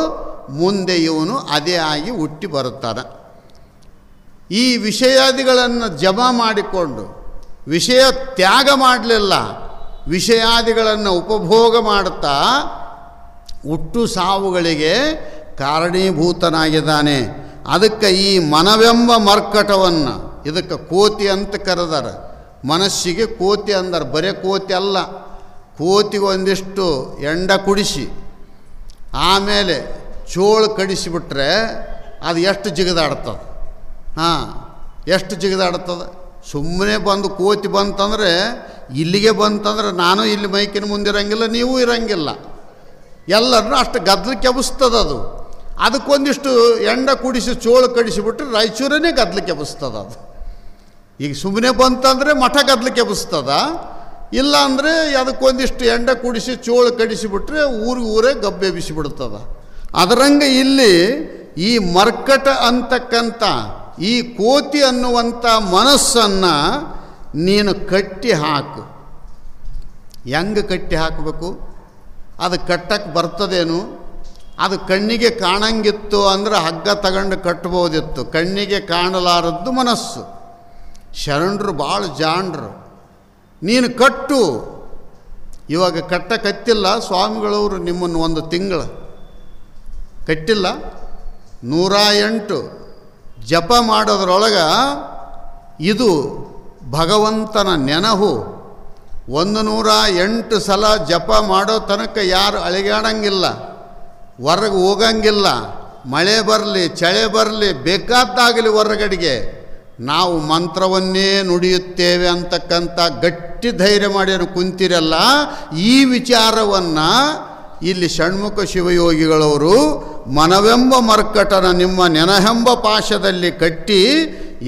A: ಮುಂದೆ ಇವನು ಅದೇ ಆಗಿ ಹುಟ್ಟಿ ಬರುತ್ತಾನೆ. ಈ ವಿಷಯಾದಿಗಳನ್ನು ಜಮಾ ಮಾಡಿಕೊಂಡು ವಿಷಯ ತ್ಯಾಗ ಮಾಡಲಿಲ್ಲ, ವಿಷಯಾದಿಗಳನ್ನು ಉಪಭೋಗ ಮಾಡುತ್ತಾ ಹುಟ್ಟು ಸಾವುಗಳಿಗೆ ಕಾರಣೀಭೂತನಾಗಿದ್ದಾನೆ. ಅದಕ್ಕೆ ಈ ಮನವೆಂಬ ಮರ್ಕಟವನ್ನು, ಇದಕ್ಕೆ ಕೋತಿ ಅಂತ ಕರೆದಾರ. ಮನಸ್ಸಿಗೆ ಕೋತಿ ಅಂದಾರ. ಬರೇ ಕೋತಿ ಅಲ್ಲ, ಕೋತಿಗೆ ಒಂದಿಷ್ಟು ಎಂಡ ಕುಡಿಸಿ ಆಮೇಲೆ ಚೋಳು ಕಡಿಸಿಬಿಟ್ರೆ ಅದು ಎಷ್ಟು ಜಿಗಿದಾಡ್ತದೆ. ಎಷ್ಟು ಜಿಗಿದಾಡ್ತದೆ. ಸುಮ್ಮನೆ ಬಂದು ಕೋತಿ ಬಂತಂದರೆ, ಇಲ್ಲಿಗೆ ಬಂತಂದ್ರೆ ನಾನು ಇಲ್ಲಿ ಮೈಕಿನ ಮುಂದಿರಂಗಿಲ್ಲ, ನೀವು ಇರಂಗಿಲ್ಲ, ಎಲ್ಲರನ್ನೂ ಅಷ್ಟು ಗದ್ದಲಕ್ಕೆ ಎಬ್ಬಿಸ್ತದದು. ಅದಕ್ಕೊಂದಿಷ್ಟು ಎಂಡ ಕುಡಿಸಿ ಚೋಳು ಕಡಿಸಿಬಿಟ್ರೆ ರಾಯಚೂರನ್ನೇ ಗದ್ದಲಕ್ಕೆ ಎಬ್ಬಿಸ್ತದ ಅದು. ಈಗ ಸುಮ್ಮನೆ ಬಂತಂದರೆ ಮಠ ಗದ್ದಲಕ್ಕೆ ಎಬ್ಬಿಸ್ತದ. ಇಲ್ಲ ಅಂದರೆ ಅದಕ್ಕೊಂದಿಷ್ಟು ಎಂಡ ಕುಡಿಸಿ ಚೋಳು ಕಡಿಸಿಬಿಟ್ರೆ ಊರೇ ಗಬ್ಬೆಬ್ಬಿಸಿಬಿಡ್ತದ. ಅದರಂಗೆ ಇಲ್ಲಿ ಈ ಮರ್ಕಟ ಅಂತಕ್ಕಂಥ ಈ ಕೋತಿ ಅನ್ನುವಂಥ ಮನಸ್ಸನ್ನು ನೀನು ಕಟ್ಟಿ ಹಾಕು. ಹೆಂಗೆ ಕಟ್ಟಿ ಹಾಕಬೇಕು? ಅದು ಕಟ್ಟಕ್ಕೆ ಬರ್ತದೇನು? ಅದು ಕಣ್ಣಿಗೆ ಕಾಣಂಗಿತ್ತು ಅಂದರೆ ಹಗ್ಗ ತಗೊಂಡು ಕಟ್ಬೋದಿತ್ತು. ಕಣ್ಣಿಗೆ ಕಾಣಲಾರದ್ದು ಮನಸ್ಸು. ಶರಣರು ಭಾಳ ಜಾಣರು. ನೀನು ಕಟ್ಟು. ಇವಾಗ ಕಟ್ಟಕತ್ತಿಲ್ಲ ಸ್ವಾಮಿಗಳವರು ನಿಮ್ಮನ್ನು ಒಂದು ತಿಂಗಳು ಕಟ್ಟಿಲ್ಲ. 108 ಜಪ ಮಾಡೋದ್ರೊಳಗೆ ಇದು ಭಗವಂತನ ನೆನಹು. 108 ಸಲ ಜಪ ಮಾಡೋ ತನಕ ಯಾರು ಅಳಿಗಾಡಂಗಿಲ್ಲ, ಹೊರಗೆ ಹೋಗಂಗಿಲ್ಲ. ಮಳೆ ಬರಲಿ ಚಳಿ ಬರಲಿ ಬೇಕಾದ್ದಾಗಲಿ ಹೊರಗಡೆಗೆ ನಾವು ಮಂತ್ರವನ್ನೇ ನುಡಿಯುತ್ತೇವೆ ಅಂತಕ್ಕಂಥ ಗಟ್ಟಿ ಧೈರ್ಯ ಮಾಡಿ ಕುಂತಿರಲ್ಲ. ಈ ವಿಚಾರವನ್ನು ಇಲ್ಲಿ ಷಣ್ಮುಖ ಶಿವಯೋಗಿಗಳವರು ಮನವೆಂಬ ಮರ್ಕಟನ ನಿಮ್ಮ ನೆನಹೆಂಬ ಪಾಶದಲ್ಲಿ ಕಟ್ಟಿ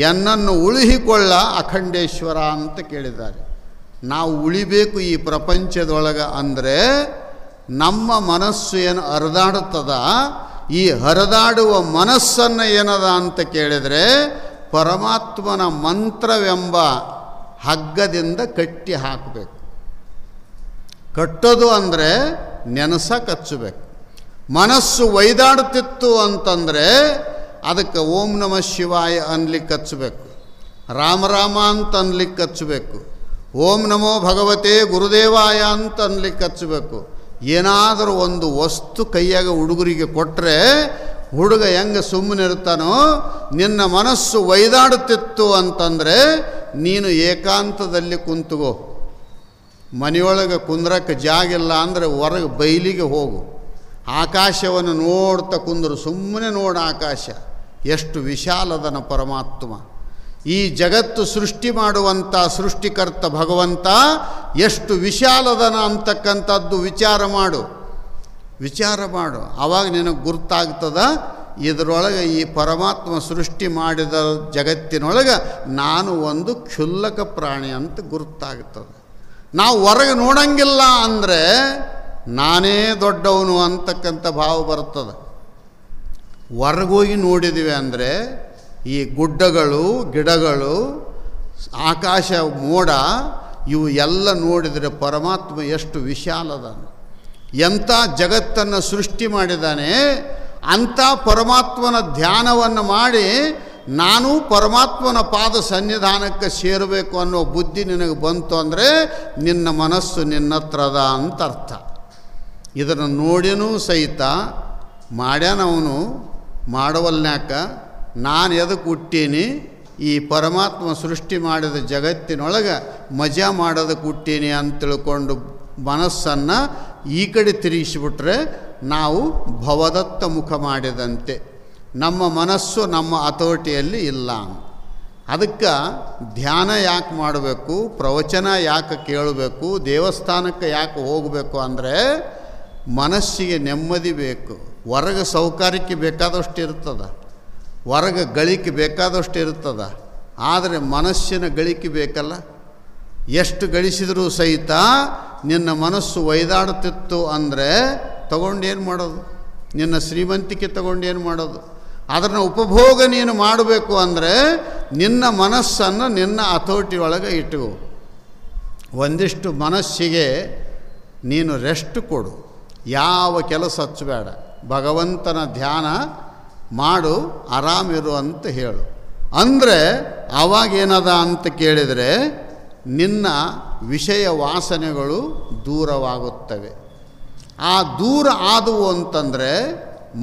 A: ಎನ್ನನ್ನು ಉಳಿಹಿಕೊಳ್ಳ ಅಖಂಡೇಶ್ವರ ಅಂತ ಕೇಳಿದ್ದಾರೆ. ನಾವು ಉಳಿಬೇಕು ಈ ಪ್ರಪಂಚದೊಳಗೆ ಅಂದರೆ ನಮ್ಮ ಮನಸ್ಸು ಏನು ಹರಿದಾಡುತ್ತದ, ಈ ಹರಿದಾಡುವ ಮನಸ್ಸನ್ನು ಏನದ ಅಂತ ಕೇಳಿದರೆ ಪರಮಾತ್ಮನ ಮಂತ್ರವೆಂಬ ಹಗ್ಗದಿಂದ ಕಟ್ಟಿ ಹಾಕಬೇಕು. ಕಟ್ಟೋದು ಅಂದರೆ ನೆನಸಕ್ಕೆ ಹಚ್ಚಬೇಕು. ಮನಸ್ಸು ಒಯ್ದಾಡುತ್ತಿತ್ತು ಅಂತಂದರೆ ಅದಕ್ಕೆ ಓಂ ನಮಃ ಶಿವಾಯ ಅನ್ಲಿಕ್ಕೆ ಹಚ್ಚಬೇಕು, ರಾಮ ಅಂತ ಅನ್ಲಿಕ್ಕೆ ಹಚ್ಚಬೇಕು, ಓಂ ನಮೋ ಭಗವತೆ ಗುರುದೇವಾಯ ಅಂತ ಅನ್ಲಿಕ್ಕೆ ಹಚ್ಚಬೇಕು. ಏನಾದರೂ ಒಂದು ವಸ್ತು ಕೈಯಾಗ ಹುಡುಗರಿಗೆ ಕೊಟ್ಟರೆ ಹುಡುಗ ಹೆಂಗೆ ಸುಮ್ಮನೆ ಇರ್ತಾನೋ, ನಿನ್ನ ಮನಸ್ಸು ಒಯ್ದಾಡುತ್ತಿತ್ತು ಅಂತಂದರೆ ನೀನು ಏಕಾಂತದಲ್ಲಿ ಕುಂತುಗೋ. ಮನೆಯೊಳಗೆ ಕುಂದ್ರಕ್ಕೆ ಜಾಗಿಲ್ಲ ಅಂದರೆ ಹೊರಗೆ ಬಯಲಿಗೆ ಹೋಗು. ಆಕಾಶವನ್ನು ನೋಡ್ತಾ ಕುಂದರು. ಸುಮ್ಮನೆ ನೋಡು ಆಕಾಶ ಎಷ್ಟು ವಿಶಾಲದನ ಪರಮಾತ್ಮ. ಈ ಜಗತ್ತು ಸೃಷ್ಟಿ ಮಾಡುವಂಥ ಸೃಷ್ಟಿಕರ್ತ ಭಗವಂತ ಎಷ್ಟು ವಿಶಾಲದನ ಅಂತಕ್ಕಂಥದ್ದು ವಿಚಾರ ಮಾಡು. ಆವಾಗ ನಿನಗೆ ಗುರ್ತಾಗ್ತದ, ಇದರೊಳಗೆ ಈ ಪರಮಾತ್ಮ ಸೃಷ್ಟಿ ಮಾಡಿದ ಜಗತ್ತಿನೊಳಗೆ ನಾನು ಒಂದು ಕ್ಷುಲ್ಲಕ ಪ್ರಾಣಿ ಅಂತ ಗುರ್ತಾಗ್ತದೆ. ನಾವು ಹೊರಗೆ ನೋಡಂಗಿಲ್ಲ ಅಂದರೆ ನಾನೇ ದೊಡ್ಡವನು ಅಂತಕ್ಕಂಥ ಭಾವ ಬರ್ತದೆ. ಹೊರಗೋಗಿ ನೋಡಿದ್ದೀವಿ ಅಂದರೆ ಈ ಗುಡ್ಡಗಳು, ಗಿಡಗಳು, ಆಕಾಶ, ಮೋಡ ಇವು ಎಲ್ಲ ನೋಡಿದರೆ ಪರಮಾತ್ಮ ಎಷ್ಟು ವಿಶಾಲದ, ಎಂಥ ಜಗತ್ತನ್ನು ಸೃಷ್ಟಿ ಮಾಡಿದ್ದಾನೆ. ಅಂಥ ಪರಮಾತ್ಮನ ಧ್ಯಾನವನ್ನು ಮಾಡಿ ನಾನು ಪರಮಾತ್ಮನ ಪಾದ ಸನ್ನಿಧಾನಕ್ಕೆ ಸೇರಬೇಕು ಅನ್ನೋ ಬುದ್ಧಿ ನಿನಗೆ ಬಂತು ಅಂದರೆ ನಿನ್ನ ಮನಸ್ಸು ನಿನ್ನತ್ರದ ಅಂತ ಅರ್ಥ. ಇದನ್ನು ನೋಡಿನೂ ಸಹಿತ ಮಾಡ್ಯಾನವನು ಮಾಡವಲ್ನ್ಯಾಕ, ನಾನು ಎದಕ್ಕೆ ಹುಟ್ಟೀನಿ, ಈ ಪರಮಾತ್ಮ ಸೃಷ್ಟಿ ಮಾಡಿದ ಜಗತ್ತಿನೊಳಗೆ ಮಜಾ ಮಾಡೋದಕ್ಕೆ ಹುಟ್ಟೀನಿ ಅಂತ ತಿಳ್ಕೊಂಡು ಮನಸ್ಸನ್ನು ಈ ಕಡೆ ತಿರುಗಿಸಿಬಿಟ್ರೆ ನಾವು ಭವದತ್ತ ಮುಖ ಮಾಡಿದಂತೆ. ನಮ್ಮ ಮನಸ್ಸು ನಮ್ಮ ಹತೋಟಿಯಲ್ಲಿ ಇಲ್ಲ. ಅದಕ್ಕೆ ಧ್ಯಾನ ಯಾಕೆ ಮಾಡಬೇಕು, ಪ್ರವಚನ ಯಾಕೆ ಕೇಳಬೇಕು, ದೇವಸ್ಥಾನಕ್ಕೆ ಯಾಕೆ ಹೋಗಬೇಕು ಅಂದರೆ ಮನಸ್ಸಿಗೆ ನೆಮ್ಮದಿ ಬೇಕು. ಹೊರಗೆ ಸೌಕರ್ಯಕ್ಕೆ ಬೇಕಾದಷ್ಟು ಇರ್ತದೆ, ಹೊರಗೆ ಗಳಿಕೆ ಬೇಕಾದಷ್ಟು ಇರ್ತದೆ, ಆದರೆ ಮನಸ್ಸಿನ ಗಳಿಕೆ ಬೇಕಲ್ಲ. ಎಷ್ಟು ಗಳಿಸಿದರೂ ಸಹಿತ ನಿನ್ನ ಮನಸ್ಸು ಒಯ್ದಾಡುತ್ತಿತ್ತು ಅಂದರೆ ತಗೊಂಡೇನು ಮಾಡೋದು, ನಿನ್ನ ಶ್ರೀಮಂತಿಕೆ ತಗೊಂಡೇನು ಮಾಡೋದು. ಅದನ್ನು ಉಪಭೋಗ ನೀನು ಮಾಡಬೇಕು ಅಂದರೆ ನಿನ್ನ ಮನಸ್ಸನ್ನು ನಿನ್ನ ಹತೋಟಿಯೊಳಗೆ ಇಟ್ಟುಕೋ. ಒಂದಿಷ್ಟು ಮನಸ್ಸಿಗೆ ನೀನು ರೆಸ್ಟ್ ಕೊಡು, ಯಾವ ಕೆಲಸ ಹಚ್ಚಬೇಡ, ಭಗವಂತನ ಧ್ಯಾನ ಮಾಡು, ಆರಾಮಿರು ಅಂತ ಹೇಳು. ಅಂದರೆ ಆವಾಗೇನದ ಅಂತ ಕೇಳಿದರೆ ನಿನ್ನ ವಿಷಯ ವಾಸನೆಗಳು ದೂರವಾಗುತ್ತವೆ. ಆ ದೂರ ಆದವು ಅಂತಂದರೆ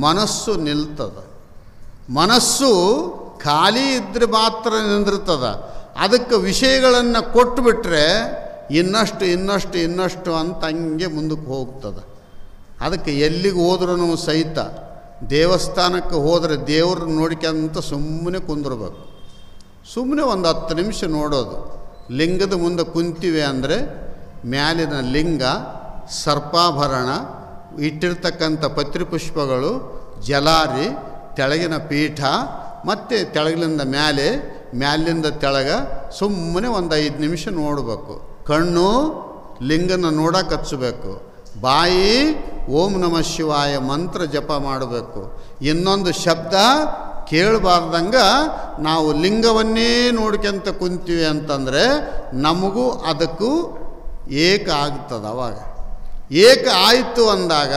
A: ಮನಸ್ಸು ನಿಲ್ತದೆ. ಮನಸ್ಸು ಖಾಲಿ ಇದ್ದರೆ ಮಾತ್ರ ನಿಂದಿರ್ತದೆ. ಅದಕ್ಕೆ ವಿಷಯಗಳನ್ನು ಕೊಟ್ಟುಬಿಟ್ರೆ ಇನ್ನಷ್ಟು ಅಂತ ಹಂಗೆ ಮುಂದಕ್ಕೆ ಹೋಗ್ತದೆ. ಅದಕ್ಕೆ ಎಲ್ಲಿಗೆ ಹೋದ್ರೂ ಸಹಿತ ದೇವಸ್ಥಾನಕ್ಕೆ ಹೋದರೆ ದೇವ್ರನ್ನ ನೋಡ್ಕೊಂತ ಸುಮ್ಮನೆ ಕುಂದಿರ್ಬೇಕು. ಸುಮ್ಮನೆ ಒಂದು 10 ನಿಮಿಷ ನೋಡೋದು. ಲಿಂಗದ ಮುಂದೆ ಕುಂತಿವೆ ಅಂದರೆ ಮ್ಯಾಲಿನ ಲಿಂಗ, ಸರ್ಪಾಭರಣ, ಇಟ್ಟಿರ್ತಕ್ಕಂಥ ಪತ್ರಿಪುಷ್ಪಗಳು, ಜಲಾರಿ, ತೆಳಗಿನ ಪೀಠ, ಮತ್ತು ತೆಳಗಿಲಿಂದ ಮ್ಯಾಲಿಂದ ತೆಳಗ ಸುಮ್ಮನೆ ಒಂದು 5 ನಿಮಿಷ ನೋಡಬೇಕು. ಕಣ್ಣು ಲಿಂಗನ ನೋಡಕ್ಕೆ ಹಚ್ಚಬೇಕು, ಬಾಯಿ ಓಂ ನಮಃ ಶಿವಾಯ ಮಂತ್ರ ಜಪ ಮಾಡಬೇಕು. ಇನ್ನೊಂದು ಶಬ್ದ ಕೇಳಬಾರ್ದಂಗೆ ನಾವು ಲಿಂಗವನ್ನೇ ನೋಡ್ಕೊಂತ ಕುಂತೀವಿ ಅಂತಂದರೆ ನಮಗೂ ಅದಕ್ಕೂ ಏಕ ಆಗ್ತದೆ. ಅವಾಗ ಏಕ ಆಯಿತು ಅಂದಾಗ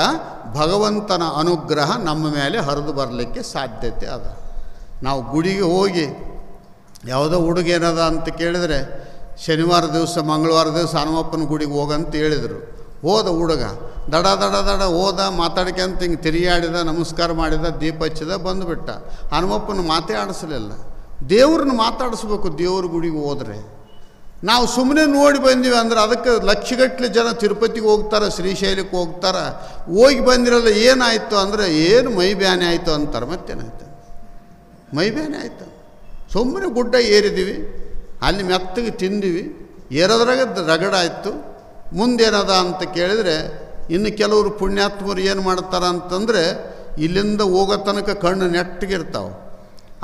A: ಭಗವಂತನ ಅನುಗ್ರಹ ನಮ್ಮ ಮೇಲೆ ಹರಿದು ಬರಲಿಕ್ಕೆ ಸಾಧ್ಯತೆ ಅದ. ನಾವು ಗುಡಿಗೆ ಹೋಗಿ ಯಾವುದೋ ಹುಡುಗೇನದ ಅಂತ ಕೇಳಿದರೆ ಶನಿವಾರ ದಿವಸ ಮಂಗಳವಾರ ದಿವಸ ಹನುಮಪ್ಪನ ಗುಡಿಗೆ ಹೋಗಂತ ಹೇಳಿದರು. ಹೋದ ಹುಡುಗ ದಡ ಹೋದ, ಮಾತಾಡ್ಕೊಂತ ಹಿಂಗೆ ತಿರುಗಾಡಿದ, ನಮಸ್ಕಾರ ಮಾಡಿದ, ದೀಪ ಹಚ್ಚಿದ, ಬಂದುಬಿಟ್ಟ. ಹನುಮಪ್ಪನ ಮಾತೇ ಆಡಿಸಲಿಲ್ಲ. ದೇವ್ರನ್ನ ಮಾತಾಡಿಸ್ಬೇಕು. ದೇವ್ರ ಗುಡಿಗೆ ಹೋದರೆ ನಾವು ಸುಮ್ಮನೆ ನೋಡಿ ಬಂದೀವಿ ಅಂದರೆ ಅದಕ್ಕೆ ಲಕ್ಷಗಟ್ಟಲೆ ಜನ ತಿರುಪತಿಗೆ ಹೋಗ್ತಾರೆ, ಶ್ರೀಶೈಲಕ್ಕೆ ಹೋಗ್ತಾರೆ. ಹೋಗಿ ಬಂದಿರಲ್ಲ, ಏನಾಯಿತು ಅಂದರೆ ಏನು ಮೈ ಬ್ಯಾನೆ ಆಯಿತು ಅಂತಾರೆ. ಮತ್ತೇನಾಯ್ತು? ಮೈ ಬ್ಯಾನೆ ಆಯಿತು. ಸುಮ್ಮನೆ ಗುಡ್ಡ ಏರಿದ್ದೀವಿ, ಅಲ್ಲಿ ಮೆತ್ತಗೆ ತಿಂದಿವಿ, ಏರೋದ್ರಾಗ ರಗಡಾಯಿತು. ಮುಂದೇನದ ಅಂತ ಕೇಳಿದರೆ ಇನ್ನು ಕೆಲವರು ಪುಣ್ಯಾತ್ಮರು ಏನು ಮಾಡ್ತಾರೆ ಅಂತಂದರೆ ಇಲ್ಲಿಂದ ಹೋಗೋ ತನಕ ಕಣ್ಣು ನೆಟ್ಟಗಿರ್ತಾವೆ.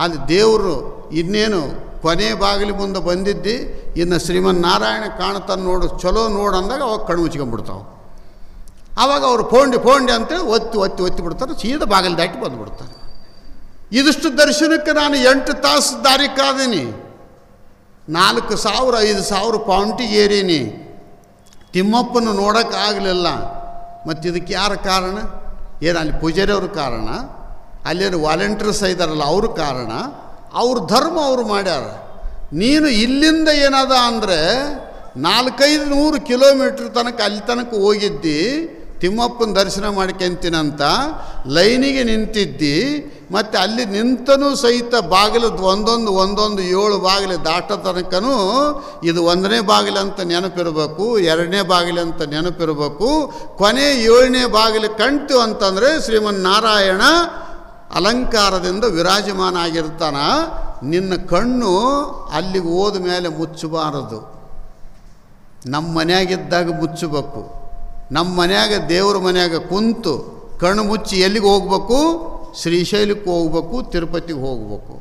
A: ಅಲ್ಲಿ ದೇವರು ಇನ್ನೇನು ಕೊನೆ ಬಾಗಿಲು ಮುಂದೆ ಬಂದಿದ್ದು, ಇನ್ನು ಶ್ರೀಮನ್ನಾರಾಯಣ ಕಾಣ್ತಾನೆ ನೋಡು, ಚಲೋ ನೋಡು ಅಂದಾಗ ಅವಾಗ ಕಣ್ಣು ಮುಚ್ಕೊಂಡ್ಬಿಡ್ತಾವೆ. ಆವಾಗ ಅವರು ಫೋಂಡಿ ಅಂತೇಳಿ ಒತ್ತಿ ಬಿಡ್ತಾರೆ, ಸೀದಾ ಬಾಗಿಲು ದಾಟಿ ಬಂದುಬಿಡ್ತಾರೆ. ಇದಿಷ್ಟು ದರ್ಶನಕ್ಕೆ ನಾನು 8 ತಾಸು ದಾರಿ ಕಾದೀನಿ, 4,000 5,000 ಪೌಂಟಿಗೆ ಏರೀನಿ, ತಿಮ್ಮಪ್ಪನ ನೋಡೋಕ್ಕಾಗಲಿಲ್ಲ. ಮತ್ತು ಇದಕ್ಕೆ ಯಾರ ಕಾರಣ? ಏನು ಅಲ್ಲಿ ಪೂಜಾರಿಯವ್ರ ಕಾರಣ? ಅಲ್ಲೇನು ವಾಲಂಟಿಯರ್ಸ್ ಇದ್ದಾರಲ್ಲ ಅವ್ರ ಕಾರಣ? ಅವ್ರ ಧರ್ಮ ಅವರು ಮಾಡ್ಯಾರ. ನೀನು ಇಲ್ಲಿಂದ ಏನದ ಅಂದರೆ 400-500 ಕಿಲೋಮೀಟ್ರ್ ತನಕ ಅಲ್ಲಿ ತನಕ ಹೋಗಿದ್ದಿ, ತಿಮ್ಮಪ್ಪನ ದರ್ಶನ ಮಾಡ್ಕೊಂತೀನಂತ ಲೈನಿಗೆ ನಿಂತಿದ್ದಿ. ಮತ್ತು ಅಲ್ಲಿ ನಿಂತನೂ ಸಹಿತ ಬಾಗಿಲದ್ದು ಒಂದೊಂದು 7 ಬಾಗಿಲು ದಾಟೋ ತನಕನೂ ಇದು 1ನೇ ಬಾಗಿಲಂತ ನೆನಪಿರಬೇಕು, 2ನೇ ಬಾಗಿಲಂತ ನೆನಪಿರಬೇಕು. ಕೊನೆ 7ನೇ ಬಾಗಿಲು ಕಂತು ಅಂತಂದರೆ ಶ್ರೀಮನ್ನಾರಾಯಣ ಅಲಂಕಾರದಿಂದ ವಿರಾಜಮಾನ ಆಗಿರ್ತಾನ. ನಿನ್ನ ಕಣ್ಣು ಅಲ್ಲಿಗೆ ಹೋದ ಮೇಲೆ ಮುಚ್ಚಬಾರದು. ನಮ್ಮ ಮನೆಯಾಗಿದ್ದಾಗ ಮುಚ್ಚಬೇಕು. ನಮ್ಮ ಮನ್ಯಾಗ ದೇವ್ರ ಮನ್ಯಾಗ ಕುಂತು ಕಣ್ಣು ಮುಚ್ಚಿ ಎಲ್ಲಿಗೆ ಹೋಗ್ಬೇಕು? ಶ್ರೀಶೈಲಕ್ಕೆ ಹೋಗ್ಬೇಕು, ತಿರುಪತಿಗೆ ಹೋಗ್ಬೇಕು.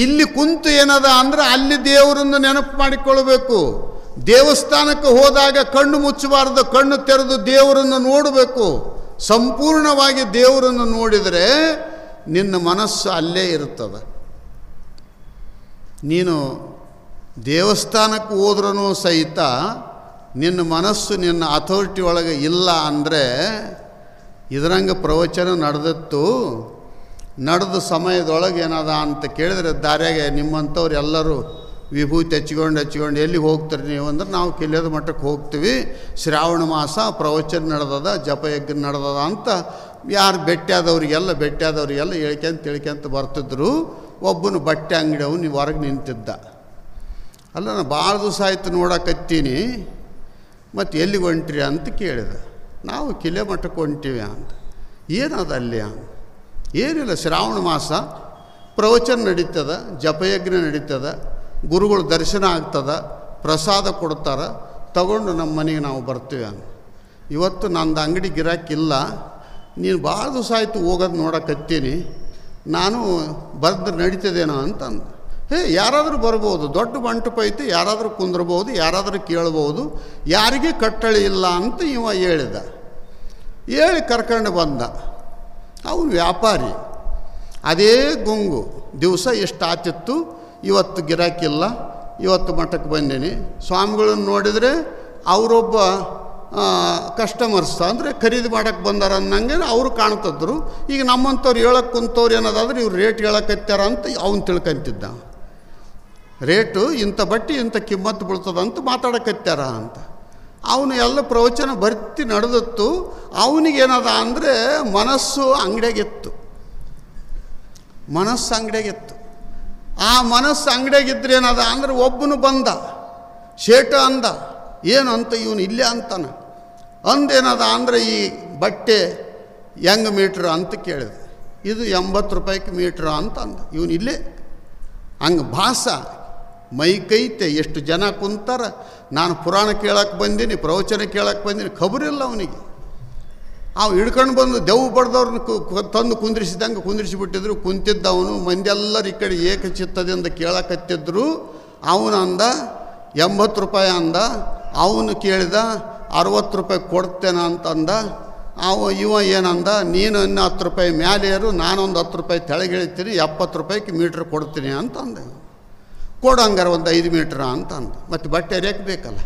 A: ಇಲ್ಲಿ ಕುಂತು ಏನದ ಅಂದ್ರೆ ಅಲ್ಲಿ ದೇವರನ್ನು ನೆನಪು ಮಾಡಿಕೊಳ್ಬೇಕು. ದೇವಸ್ಥಾನಕ್ಕೆ ಹೋದಾಗ ಕಣ್ಣು ಮುಚ್ಚಬಾರ್ದು, ಕಣ್ಣು ತೆರೆದು ದೇವರನ್ನು ನೋಡಬೇಕು. ಸಂಪೂರ್ಣವಾಗಿ ದೇವರನ್ನು ನೋಡಿದರೆ ನಿನ್ನ ಮನಸ್ಸು ಅಲ್ಲೇ ಇರುತ್ತದೆ. ನೀನು ದೇವಸ್ಥಾನಕ್ಕೆ ಹೋದ್ರೂ ಸಹಿತ ನಿನ್ನ ಮನಸ್ಸು ನಿನ್ನ ಅಥಾರಿಟಿ ಒಳಗೆ ಇಲ್ಲ ಅಂದರೆ, ಇದರಂಗೆ ಪ್ರವಚನ ನಡೆದ ಸಮಯದೊಳಗೆ ಏನದ ಅಂತ ಕೇಳಿದರೆ, ದಾರ್ಯಾಗೆ ನಿಮ್ಮಂಥವ್ರು ಎಲ್ಲರೂ ವಿಭೂತಿ ಹಚ್ಕೊಂಡು ಎಲ್ಲಿಗೆ ಹೋಗ್ತೀರಿ ನೀವು ಅಂದ್ರೆ, ನಾವು ಕಿಲ್ಯದ ಮಠಕ್ಕೆ ಹೋಗ್ತೀವಿ, ಶ್ರಾವಣ ಮಾಸ ಪ್ರವಚನ ನಡೆದದ, ಜಪಯಜ್ಞ ನಡೆದದ ಅಂತ ಯಾರು ಭೇಟಿಯಾದವ್ರಿಗೆಲ್ಲ ಹೇಳ್ಕೊಂತ ಬರ್ತಿದ್ರು. ಒಬ್ಬನು ಬಟ್ಟೆ ಅಂಗಡಿ ಅವನು ಹೊರಗೆ ನಿಂತಿದ್ದ. ಅಲ್ಲ, ನಾನು ಭಾಳ ದಿವಸ ಆಯ್ತು ನೋಡಕತ್ತೀನಿ, ಮತ್ತು ಎಲ್ಲಿಗೆ ಹೊಂಟ್ರಿ ಅಂತ ಕೇಳಿದೆ. ನಾವು ಕಿಲೆ ಮಠಕ್ಕೆ ಹೊಂಟೀವಿ ಅಂತ. ಏನದ ಅಲ್ಲಿ? ಏನಿಲ್ಲ, ಶ್ರಾವಣ ಮಾಸ ಪ್ರವಚನ ನಡೀತದ, ಜಪಯಜ್ಞ ನಡೀತದ, ಗುರುಗಳ ದರ್ಶನ ಆಗ್ತದ, ಪ್ರಸಾದ ಕೊಡ್ತಾರೆ, ತಗೊಂಡು ನಮ್ಮ ಮನೆಗೆ ನಾವು ಬರ್ತೀವಿ ಅಂತ. ಇವತ್ತು ನಂದು ಅಂಗಡಿ ಗಿರಾಕಿಲ್ಲ, ನೀನು ಭಾಳ ದಿವಸ ಆಯಿತು ಹೋಗೋದು ನೋಡಕತ್ತೀನಿ, ನಾನು ಬರ್ದ್ರೆ ನಡೀತದೇನೋ ಅಂತಂದು. ಯಾರಾದರೂ ಬರ್ಬೋದು, ದೊಡ್ಡ ಮಂಟಪ ಐತಿ, ಯಾರಾದರೂ ಕುಂದ್ರಬೋದು, ಯಾರಾದರೂ ಕೇಳ್ಬೋದು, ಯಾರಿಗೆ ಕಟ್ಟಳೆ ಇಲ್ಲ ಅಂತ ಇವ ಹೇಳಿದ. ಹೇಳಿ ಕರ್ಕೊಂಡು ಬಂದ. ಅವನು ವ್ಯಾಪಾರಿ. ಅದೇ ಗುಂಗು ದಿವಸ ಎಷ್ಟು ಆತಿತ್ತು, ಇವತ್ತು ಗಿರಾಕಿಲ್ಲ, ಇವತ್ತು ಮಠಕ್ಕೆ ಬಂದೀನಿ. ಸ್ವಾಮಿಗಳನ್ನು ನೋಡಿದರೆ ಅವರೊಬ್ಬ ಕಸ್ಟಮರ್ಸ್ ಅಂದರೆ ಖರೀದಿ ಮಾಡೋಕ್ಕೆ ಬಂದಾರ ಅನ್ನಂಗೆ ಅವರು ಕಾಣ್ತಿದ್ರು. ಈಗ ನಮ್ಮಂಥವ್ರು ಹೇಳಕ್ಕೆ ಕುಂತವ್ರು ಏನದಾದ್ರೆ ಇವ್ರು ರೇಟ್ ಹೇಳಕತ್ತಾರ ಅಂತ ಅವನು ತಿಳ್ಕೊಂತಿದ್ದ. ರೇಟು ಇಂಥ ಬಟ್ಟೆ ಇಂಥ ಕಿಮ್ಮತ್ತು ಬೀಳ್ತದಂತ ಮಾತಾಡಕತ್ತಾರ ಅಂತ. ಅವನು ಎಲ್ಲ ಪ್ರವಚನ ಬರ್ತಿ ನಡೆದತ್ತು. ಅವನಿಗೇನದ ಅಂದರೆ ಮನಸ್ಸು ಅಂಗಡಿಯಾಗಿತ್ತು. ಆ ಮನಸ್ಸು ಅಂಗಡಿಯಾಗಿದ್ರೆ ಏನದ ಅಂದ್ರೆ ಒಬ್ಬನು ಬಂದ, ಶೇಟ ಅಂದ. ಏನು ಅಂತ ಇವನು ಇಲ್ಲೇ ಅಂತಾನೆ. ಅಂದೇನದ ಅಂದರೆ ಈ ಬಟ್ಟೆ ಹೆಂಗೆ ಮೀಟ್ರ್ ಅಂತ ಕೇಳಿದೆ. ಇದು 80 ರೂಪಾಯಿಗೆ ಮೀಟ್ರ್ ಅಂತ ಅಂದ. ಇವನು ಇಲ್ಲೇ ಹಂಗೆ ಭಾಸ ಮೈಕೈತೆ. ಎಷ್ಟು ಜನ ಕುಂತಾರ, ನಾನು ಪುರಾಣ ಕೇಳಕ್ಕೆ ಬಂದೀನಿ, ಪ್ರವಚನ ಕೇಳಕ್ಕೆ ಬಂದೀನಿ, ಖಬರಿಲ್ಲ ಅವನಿಗೆ. ಅವು ಹಿಡ್ಕೊಂಡು ಬಂದು ದೆವ್ವ ಬಡ್ದವ್ರನ್ನ ತಂದು ಕುಂದ್ರಿಸಿದಂಗೆ ಕುಂದ್ರಿಸಿಬಿಟ್ಟಿದ್ರು. ಕುಂತಿದ್ದವನು ಮಂದಿಯೆಲ್ಲರೂ ಈ ಕಡೆ ಏಕಚಿತ್ತದಿಂದ ಕೇಳಕತ್ತಿದ್ರು. ಅವನಂದ 80 ರೂಪಾಯಿ ಅಂದ. ಅವನು ಕೇಳಿದ 60 ರೂಪಾಯಿ ಕೊಡ್ತೇನೆ ಅಂತಂದ. ಇವ ಏನಂದ, ನೀನು ಇನ್ನು 10 ರೂಪಾಯಿ ಮ್ಯಾಲೆ ಏರು, ನಾನೊಂದು 10 ರೂಪಾಯಿ ತೆಳಗೆ ಇಳಿತೀನಿ, 70 ರೂಪಾಯಿಗೆ ಮೀಟ್ರ್ ಕೊಡ್ತೀನಿ ಅಂತಂದೆ. ಕೊಡಂಗಾರ ಒಂದು 5 ಮೀಟ್ರ ಅಂತಂದ. ಮತ್ತು ಬಟ್ಟೆ ರೇಕ್ ಬೇಕಲ್ಲ.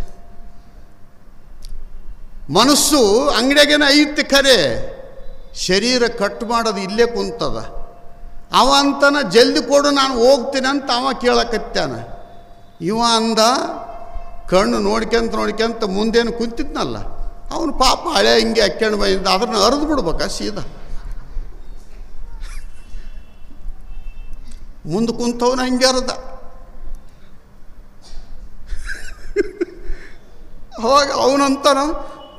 A: ಮನಸ್ಸು ಅಂಗಡಿಯಾಗೇನ ಐತಿ ಖರೆ, ಶರೀರ ಕಟ್ ಮಾಡೋದು ಇಲ್ಲೇ ಕುಂತದ. ಅವ ಅಂತಾನ ಜಲ್ದಿ ಕೊಡು, ನಾನು ಹೋಗ್ತೀನಿ ಅಂತ ಅವ ಕೇಳಕತ್ತಾನ. ಇವ ಅಂದ, ಕಣ್ಣು ನೋಡ್ಕೊಂತ ಮುಂದೇನು ಕುಂತಿದ್ನಲ್ಲ ಅವನು ಪಾಪ ಹಳೆ ಹಿಂಗೆ ಹಾಕ್ಕೊಂಡು ಬಂದಿದ್ದ. ಅದನ್ನು ಅರಿದು ಬಿಡ್ಬೇಕಾ ಸೀದಾ? ಮುಂದೆ ಕುಂತವನು ಹಂಗೆ ಅರ್ಧ. ಅವಾಗ ಅವನಂತಾನ,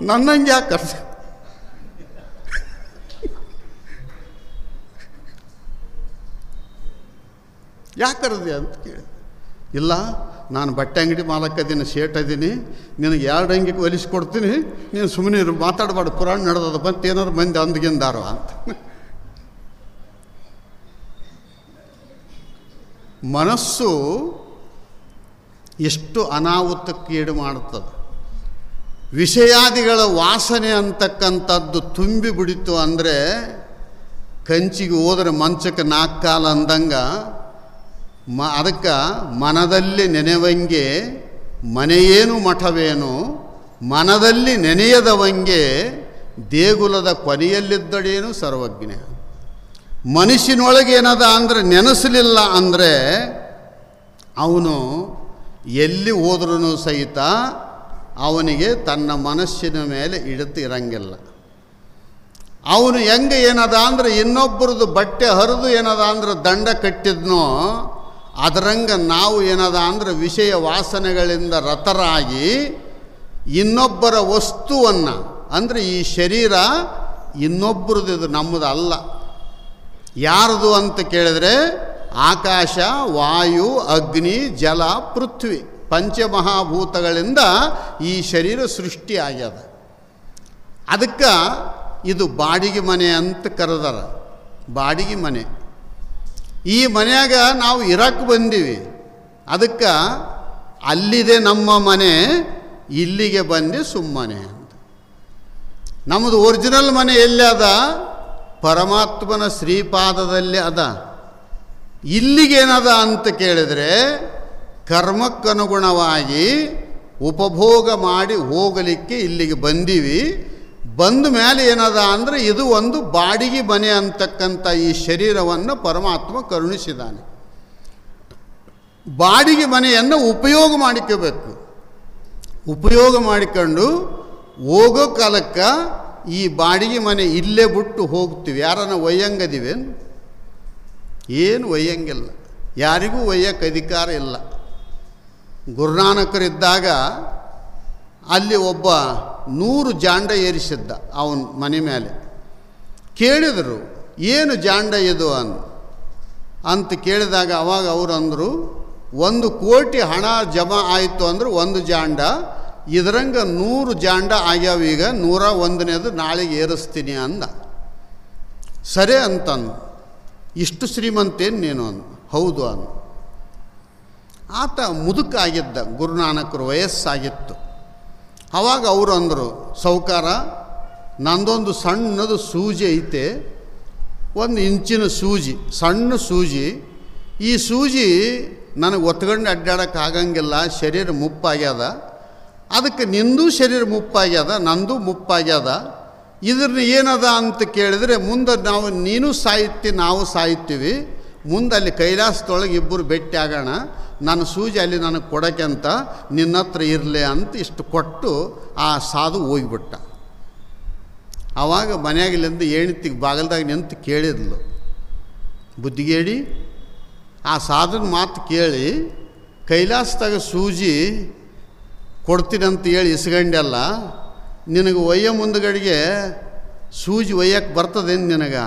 A: ನನ್ನಂಗೆ ಯಾಕೆ ಕರ್ಸ, ಯಾಕೆ ಕರೆದೆ ಅಂತ ಕೇಳಿ. ಇಲ್ಲ, ನಾನು ಬಟ್ಟೆ ಅಂಗಡಿ ಮಾಲಕ್ಕದೀನಿ, ಶೇಟ್ ಅದೀನಿ, ನಿನಗೆ 2 ಅಂಗಿಗೆ ಹೊಲಿಸ್ಕೊಡ್ತೀನಿ, ನೀನು ಸುಮ್ಮನೆ ಮಾತಾಡಬಾರ್ದು, ಪುರಾಣ ನಡೆದದ ಬಂತು ಏನಾದ್ರು ಮಂದಿ ಅಂದ್ಗಿಂದಾರೋ ಅಂತ. ಮನಸ್ಸು ಎಷ್ಟು ಅನಾಹುತಕ್ಕೀಡು ಮಾಡ್ತದೆ. ವಿಷಯಾದಿಗಳ ವಾಸನೆ ಅಂತಕ್ಕಂಥದ್ದು ತುಂಬಿ ಬಿಡಿತು ಅಂದರೆ, ಕಂಚಿಗೆ ಹೋದರೆ ಮಂಚಕ್ಕೆ 4 ಕಾಲು ಅಂದಂಗೆ ಅದಕ್ಕೆ ಮನದಲ್ಲಿ ನೆನೆವಂಗೆ ಮನೆಯೇನು ಮಠವೇನು, ಮನದಲ್ಲಿ ನೆನೆಯದವಂಗೆ ದೇಗುಲದ ಕೊನೆಯಲ್ಲಿದ್ದಡೇನು ಸರ್ವಜ್ಞ. ಮನುಷ್ಯನೊಳಗೆ ಏನದ ಅಂದರೆ ನೆನೆಸಲಿಲ್ಲ ಅಂದರೆ ಅವನು ಎಲ್ಲಿ ಹೋದ್ರೂ ಸಹಿತ ಅವನಿಗೆ ತನ್ನ ಮನಸ್ಸಿನ ಮೇಲೆ ಹಿಡಿತು ಇರಂಗಿಲ್ಲ. ಅವನು ಹೆಂಗೆ ಏನದ ಅಂದರೆ ಇನ್ನೊಬ್ಬರದು ಬಟ್ಟೆ ಹರಿದು ಏನದ ಅಂದ್ರೆ ದಂಡ ಕಟ್ಟಿದ್ನೋ ಅದರಂಗೆ ನಾವು ಏನದ ಅಂದ್ರೆ ವಿಷಯ ವಾಸನೆಗಳಿಂದ ರತರಾಗಿ ಇನ್ನೊಬ್ಬರ ವಸ್ತುವನ್ನು ಅಂದರೆ ಈ ಶರೀರ ಇನ್ನೊಬ್ಬರದ್ದು, ಇದು ನಮ್ಮದು ಅಲ್ಲ. ಯಾರದು ಅಂತ ಕೇಳಿದ್ರೆ ಆಕಾಶ, ವಾಯು, ಅಗ್ನಿ, ಜಲ, ಪೃಥ್ವಿ ಪಂಚಮಹಾಭೂತಗಳಿಂದ ಈ ಶರೀರ ಸೃಷ್ಟಿ ಆಗ್ಯದ. ಅದಕ್ಕೆ ಇದು ಬಾಡಿಗೆ ಮನೆ ಅಂತ ಕರೆದಾರ. ಬಾಡಿಗೆ ಮನೆ. ಈ ಮನೆಯಾಗ ನಾವು ಇರಕ್ಕೆ ಬಂದೀವಿ. ಅದಕ್ಕೆ ಅಲ್ಲಿದೆ ನಮ್ಮ ಮನೆ, ಇಲ್ಲಿಗೆ ಬಂದು ಸುಮ್ಮನೆ ಅಂತ. ನಮ್ಮದು ಒರಿಜಿನಲ್ ಮನೆ ಎಲ್ಲಿ ಅದ? ಪರಮಾತ್ಮನ ಶ್ರೀಪಾದದಲ್ಲಿ ಅದ. ಇಲ್ಲಿಗೇನದ ಅಂತ ಕೇಳಿದರೆ ಕರ್ಮಕ್ಕನುಗುಣವಾಗಿ ಉಪಭೋಗ ಮಾಡಿ ಹೋಗಲಿಕ್ಕೆ ಇಲ್ಲಿಗೆ ಬಂದೀವಿ. ಬಂದ ಮೇಲೆ ಏನದ ಅಂದರೆ ಇದು ಒಂದು ಬಾಡಿಗೆ ಮನೆ ಅಂತಕ್ಕಂಥ ಈ ಶರೀರವನ್ನು ಪರಮಾತ್ಮ ಕರುಣಿಸಿದ್ದಾನೆ. ಬಾಡಿಗೆ ಮನೆಯನ್ನು ಉಪಯೋಗ ಮಾಡಿಕೋಬೇಕು. ಉಪಯೋಗ ಮಾಡಿಕೊಂಡು ಹೋಗೋ ಕಾಲಕ್ಕೆ ಈ ಬಾಡಿಗೆ ಮನೆ ಇಲ್ಲೇ ಬಿಟ್ಟು ಹೋಗ್ತೀವಿ. ಯಾರನ್ನ ಒಯ್ಯಂಗದಿವೇನು? ಏನು ಒಯ್ಯಂಗಿಲ್ಲ. ಯಾರಿಗೂ ಒಯ್ಯಕ್ಕೆ ಅಧಿಕಾರ ಇಲ್ಲ. ಗುರುನಾನಕರಿದ್ದಾಗ ಅಲ್ಲಿ ಒಬ್ಬ 100 ಜಾಂಡ ಏರಿಸಿದ್ದ ಅವನ ಮನೆ ಮೇಲೆ. ಕೇಳಿದರು, ಏನು ಜಾಂಡ ಇದು ಅಂತ ಕೇಳಿದಾಗ ಅವಾಗ ಅವರು ಅಂದರು, 1 ಕೋಟಿ ಹಣ ಜಮಾ ಆಯಿತು ಅಂದ್ರೆ 1 ಜಾಂಡ, ಇದರಂಗೆ 100 ಜಾಂಡ ಆಗ್ಯಾವ. ಈಗ 101ನೇದು ನಾಳೆಗೆ ಏರಿಸ್ತೀನಿ ಅಂದ. ಸರಿ ಅಂತಂದು, ಇಷ್ಟು ಶ್ರೀಮಂತೇನು ನೀನು ಅಂದ. ಹೌದು ಅಂದ. ಆತ ಮುದುಕಾಗಿದ್ದ, ಗುರುನಾನಕರು ವಯಸ್ಸಾಗಿತ್ತು. ಆವಾಗ ಅವರು ಅಂದರು, ಸೌಕಾರ ನಂದೊಂದು ಸಣ್ಣದು ಸೂಜಿ ಐತೆ, 1 ಇಂಚಿನ ಸೂಜಿ, ಸಣ್ಣ ಸೂಜಿ. ಈ ಸೂಜಿ ನನಗೆ ಒತ್ಕೊಂಡು ಅಡ್ಡಾಡಕ್ಕೆ ಆಗಂಗಿಲ್ಲ, ಶರೀರ ಮುಪ್ಪಾಗ್ಯದ. ಅದಕ್ಕೆ ನಿಂದು ಶರೀರ ಮುಪ್ಪಾಗ್ಯದ, ನಂದು ಮುಪ್ಪಾಗ್ಯದ. ಇದ್ರನ್ನ ಏನದ ಅಂತ ಕೇಳಿದರೆ ಮುಂದೆ ನೀನು ಸಾಯ್ತಿ, ನಾವು ಸಾಯ್ತೀವಿ. ಮುಂದೆ ಅಲ್ಲಿ ಕೈಲಾಸದೊಳಗೆ ಇಬ್ಬರು ಭೇಟಿ ಆಗೋಣ. ನನ್ನ ಸೂಜಿ ಅಲ್ಲಿ ನನಗೆ ಕೊಡೋಕ್ಕೆ ಅಂತ ನಿನ್ನ ಹತ್ರ ಇರಲಿ ಅಂತ ಇಷ್ಟು ಕೊಟ್ಟು ಆ ಸಾಧು ಹೋಗಿಬಿಟ್ಟ. ಆವಾಗ ಮನೆಯಾಗಿಲ್ಲಿಂದ ಹೆಣ್ತಿಗೆ ಬಾಗಲ್ದಾಗ ನಿಂತು ಕೇಳಿದ್ಲು, ಬುದ್ಧಿಗೇಡಿ ಆ ಸಾಧನ ಮಾತು ಕೇಳಿ ಕೈಲಾಸದಾಗ ಸೂಜಿ ಕೊಡ್ತೀನಿ ಅಂತ ಹೇಳಿ ಇಸ್ಕೊಂಡೆಲ್ಲ, ನಿನಗೆ ಒಯ್ಯ ಮುಂದಗಡೆಗೆ ಸೂಜಿ ಒಯ್ಯಕ್ಕೆ ಬರ್ತದೇನು ನಿನಗೆ?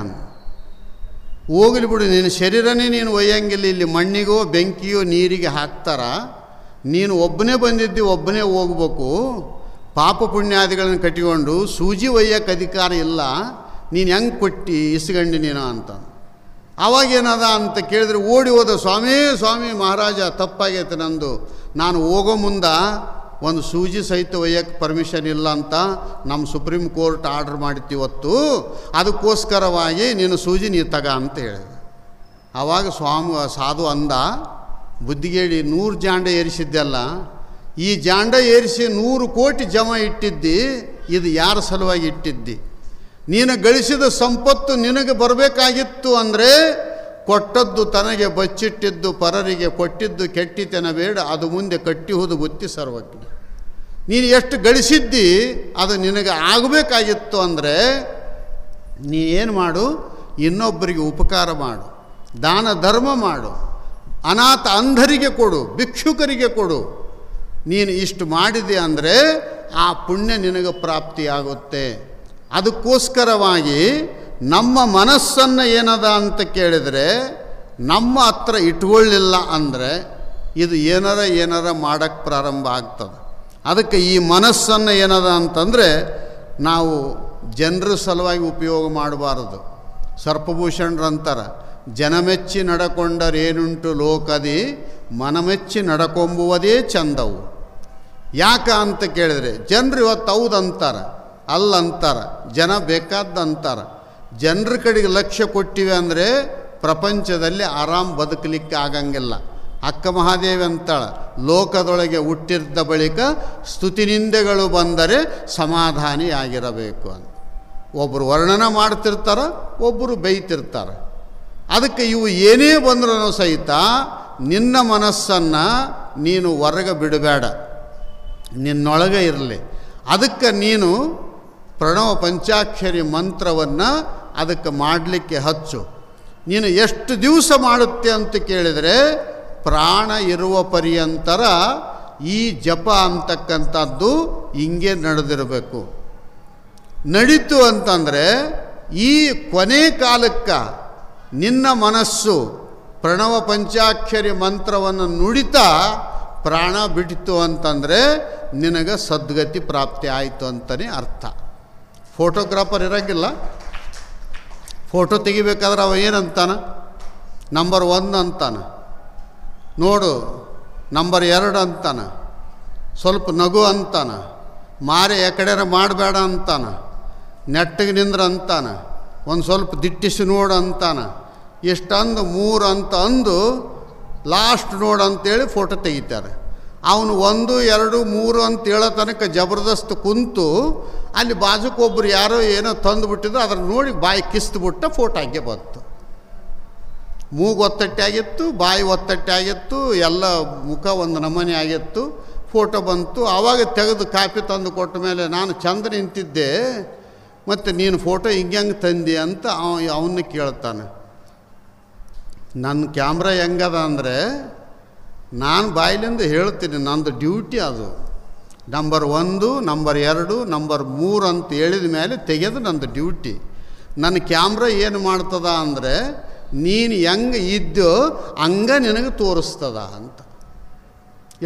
A: ಹೋಗಲಿ ಬಿಡು, ನಿನ್ನ ಶರೀರನೇ ನೀನು ಒಯ್ಯಂಗಿಲ್ಲ. ಇಲ್ಲಿ ಮಣ್ಣಿಗೋ ಬೆಂಕಿಯೋ ನೀರಿಗೆ ಹಾಕ್ತಾರ. ನೀನು ಒಬ್ಬನೇ ಬಂದಿದ್ದು, ಒಬ್ಬನೇ ಹೋಗ್ಬೇಕು. ಪಾಪ ಪುಣ್ಯಾದಿಗಳನ್ನು ಕಟ್ಟಿಕೊಂಡು ಸೂಜಿ ಒಯ್ಯಕ್ಕೆ ಅಧಿಕಾರ ಇಲ್ಲ. ನೀನು ಹೆಂಗೆ ಕೊಟ್ಟು ಇಸ್ಕಂಡು ನೀನು ಅಂತ. ಆವಾಗೇನದ ಅಂತ ಕೇಳಿದ್ರೆ ಓಡಿ ಹೋದ, ಸ್ವಾಮಿ ಸ್ವಾಮಿ ಮಹಾರಾಜ ತಪ್ಪಾಗೈತೆ ನಂದು, ನಾನು ಹೋಗೋ ಮುಂದೆ 1 ಸೂಜಿ ಸಹಿತ ಒಯ್ಯಕ್ಕೆ ಪರ್ಮಿಷನ್ ಇಲ್ಲ ಅಂತ ನಮ್ಮ ಸುಪ್ರೀಂ ಕೋರ್ಟ್ ಆರ್ಡ್ರ್ ಮಾಡಿತ್ತು ಇವತ್ತು. ಅದಕ್ಕೋಸ್ಕರವಾಗಿ ನೀನು ಸೂಜಿ ನೀ ತಗ ಅಂತ ಹೇಳಿದೆ. ಆವಾಗ ಸಾಧು ಅಂದ, ಬುದ್ಧಿಗೇಡಿ 100 ಜಾಂಡ ಏರಿಸಿದ್ದೆಲ್ಲ, ಈ ಜಾಂಡ ಏರಿಸಿ 100 ಕೋಟಿ ಜಮ ಇಟ್ಟಿದ್ದಿ, ಇದು ಯಾರ ಸಲುವಾಗಿ ಇಟ್ಟಿದ್ದಿ? ನೀನು ಗಳಿಸಿದ ಸಂಪತ್ತು ನಿನಗೆ ಬರಬೇಕಾಗಿತ್ತು ಅಂದರೆ ಕೊಟ್ಟದ್ದು ತನಗೆ ಬಚ್ಚಿಟ್ಟಿದ್ದು ಪರರಿಗೆ ಕೊಟ್ಟಿದ್ದು ಕೆಟ್ಟಿತನ ಬೇಡ, ಅದು ಮುಂದೆ ಕಟ್ಟಿಹುದು ಬುತ್ತಿ ಸರ್ವಜ್ಞ. ನೀನು ಎಷ್ಟು ಗಳಿಸಿದ್ದಿ ಅದು ನಿನಗೆ ಆಗಬೇಕಾಗಿತ್ತು ಅಂದರೆ ನೀನೇನು ಮಾಡು, ಇನ್ನೊಬ್ಬರಿಗೆ ಉಪಕಾರ ಮಾಡು, ದಾನ ಧರ್ಮ ಮಾಡು, ಅನಾಥ ಅಂಧರಿಗೆ ಕೊಡು, ಭಿಕ್ಷುಕರಿಗೆ ಕೊಡು. ನೀನು ಇಷ್ಟು ಮಾಡಿದೆ ಅಂದರೆ ಆ ಪುಣ್ಯ ನಿನಗೆ ಪ್ರಾಪ್ತಿಯಾಗುತ್ತೆ. ಅದಕ್ಕೋಸ್ಕರವಾಗಿ ನಮ್ಮ ಮನಸ್ಸನ್ನು ಏನದ ಅಂತ ಕೇಳಿದರೆ ನಮ್ಮ ಹತ್ರ ಇಟ್ಕೊಳ್ಳಿಲ್ಲ ಅಂದರೆ ಇದು ಏನಾರ ಮಾಡೋಕ್ಕೆ ಪ್ರಾರಂಭ ಆಗ್ತದೆ. ಅದಕ್ಕೆ ಈ ಮನಸ್ಸನ್ನು ಏನದ ಅಂತಂದರೆ ನಾವು ಜನರ ಸಲುವಾಗಿ ಉಪಯೋಗ ಮಾಡಬಾರದು. ಸರ್ಪಭೂಷಣರಂತಾರೆ, ಜನಮೆಚ್ಚಿ ನಡಕೊಂಡರೇನುಂಟು ಲೋಕದಿ, ಮನಮೆಚ್ಚಿ ನಡಕೊಂಬುವುದೇ ಚಂದವು. ಯಾಕ ಅಂತ ಕೇಳಿದರೆ ಜನರು ಇವತ್ತು ಹೌದಂತಾರೆ, ಅಲ್ಲಂತಾರೆ, ಜನ ಬೇಕಾದಂತಾರೆ. ಜನರ ಕಡೆಗೆ ಲಕ್ಷ್ಯ ಕೊಟ್ಟಿವೆ ಅಂದರೆ ಪ್ರಪಂಚದಲ್ಲಿ ಆರಾಮ್ ಬದುಕಲಿಕ್ಕೆ ಆಗಂಗಿಲ್ಲ. ಅಕ್ಕ ಮಹಾದೇವಿ ಅಂತಾಳ, ಲೋಕದೊಳಗೆ ಹುಟ್ಟಿದ್ದ ಬಳಿಕ ಸ್ತುತಿನಿಂದೆಗಳು ಬಂದರೆ ಸಮಾಧಾನಿಯಾಗಿರಬೇಕು ಅಂತ. ಒಬ್ಬರು ವರ್ಣನ ಮಾಡ್ತಿರ್ತಾರೆ, ಒಬ್ಬರು ಬೈತಿರ್ತಾರೆ. ಅದಕ್ಕೆ ಇವು ಏನೇ ಬಂದ್ರೂ ಸಹಿತ ನಿನ್ನ ಮನಸ್ಸನ್ನು ನೀನು ಹೊರಗೆ ಬಿಡಬೇಡ, ನಿನ್ನೊಳಗೆ ಇರಲಿ. ಅದಕ್ಕೆ ನೀನು ಪ್ರಣವ ಪಂಚಾಕ್ಷರಿ ಮಂತ್ರವನ್ನು ಅದಕ್ಕೆ ಮಾಡಲಿಕ್ಕೆ ಹಚ್ಚು. ನೀನು ಎಷ್ಟು ದಿವಸ ಮಾಡುತ್ತೆ ಅಂತ ಕೇಳಿದರೆ ಪ್ರಾಣ ಇರುವ ಪರ್ಯಂತರ ಈ ಜಪ ಅಂತಕ್ಕಂಥದ್ದು ಹಿಂಗೆ ನಡೆದಿರಬೇಕು. ನಡೀತು ಅಂತಂದರೆ ಈ ಕೊನೆ ಕಾಲಕ್ಕೆ ನಿನ್ನ ಮನಸ್ಸು ಪ್ರಣವ ಪಂಚಾಕ್ಷರಿ ಮಂತ್ರವನ್ನು ನುಡಿತಾ ಪ್ರಾಣ ಬಿಟ್ಟಿತು ಅಂತಂದರೆ ನಿನಗೆ ಸದ್ಗತಿ ಪ್ರಾಪ್ತಿ ಆಯಿತು ಅಂತಲೇ ಅರ್ಥ. ಫೋಟೋಗ್ರಾಫರ್ ಇರೋಂಗಿಲ್ಲ, ಫೋಟೋ ತೆಗಿಬೇಕಾದ್ರೆ ಅವ ಏನಂತಾನ, ನಂಬರ್ 1 ಅಂತಾನ, ನೋಡು ನಂಬರ್ 2 ಅಂತಾನ, ಸ್ವಲ್ಪ ನಗು ಅಂತಾನ, ಮಾರೆ ಎಕಡೆರ ಮಾಡಬೇಡ ಅಂತಾನ, ನೆಟ್ಟಗೆ ನಿಂದ್ರ ಅಂತಾನ, ಒಂದು ಸ್ವಲ್ಪ ದಿಟ್ಟಿಸಿ ನೋಡು ಅಂತಾನ, ಎಷ್ಟಂದು 3 ಅಂತ ಅಂದು ಲಾಸ್ಟ್ ನೋಡು ಅಂತೇಳಿ ಫೋಟೋ ತೆಗಿತಾರೆ. ಅವನು 1, 2, 3 ಅಂತ ಹೇಳೋ ತನಕ ಜಬರ್ದಸ್ತ್ ಕುಂತು ಅಲ್ಲಿ ಬಾಜುಕೊಬ್ಬರು ಯಾರೋ ಏನೋ ತಂದುಬಿಟ್ಟಿದ್ರು, ಅದ್ರ ನೋಡಿ ಬಾಯಿ ಕಿಸ್ತುಬಿಟ್ಟ ಫೋಟೋ ಹಾಗೆ ಬಂತು. ಮೂಗು ಒತ್ತಟ್ಟೆ ಆಗಿತ್ತು, ಬಾಯಿ ಒತ್ತಟ್ಟೆ ಆಗಿತ್ತು, ಎಲ್ಲ ಮುಖ ಒಂದು ನಮೂನೆ ಆಗಿತ್ತು. ಫೋಟೋ ಬಂತು. ಆವಾಗ ತೆಗೆದು ಕಾಪಿ ತಂದು ಕೊಟ್ಟ ಮೇಲೆ ನಾನು ಚಂದ ನಿಂತಿದ್ದೆ, ಮತ್ತು ನೀನು ಫೋಟೋ ಹಿಂಗೆ ತಂದಿ ಅಂತ ಅವನ್ನ ಕೇಳ್ತಾನೆ. ನನ್ನ ಕ್ಯಾಮ್ರಾ ಹೆಂಗದ ಅಂದರೆ ನಾನು ಬಾಯಿಲಿಂದ ಹೇಳ್ತೀನಿ, ನಂದು ಡ್ಯೂಟಿ ಅದು. ನಂಬರ್ 1, ನಂಬರ್ 2, ನಂಬರ್ 3 ಅಂತ ಹೇಳಿದ ಮೇಲೆ ತೆಗೆದು ನಂದು ಡ್ಯೂಟಿ. ನನ್ನ ಕ್ಯಾಮ್ರಾ ಏನು ಮಾಡ್ತದ ಅಂದರೆ ನೀನು ಹೆಂಗೆ ಇದ್ದೋ ಹಂಗೆ ನಿನಗೆ ತೋರಿಸ್ತದ ಅಂತ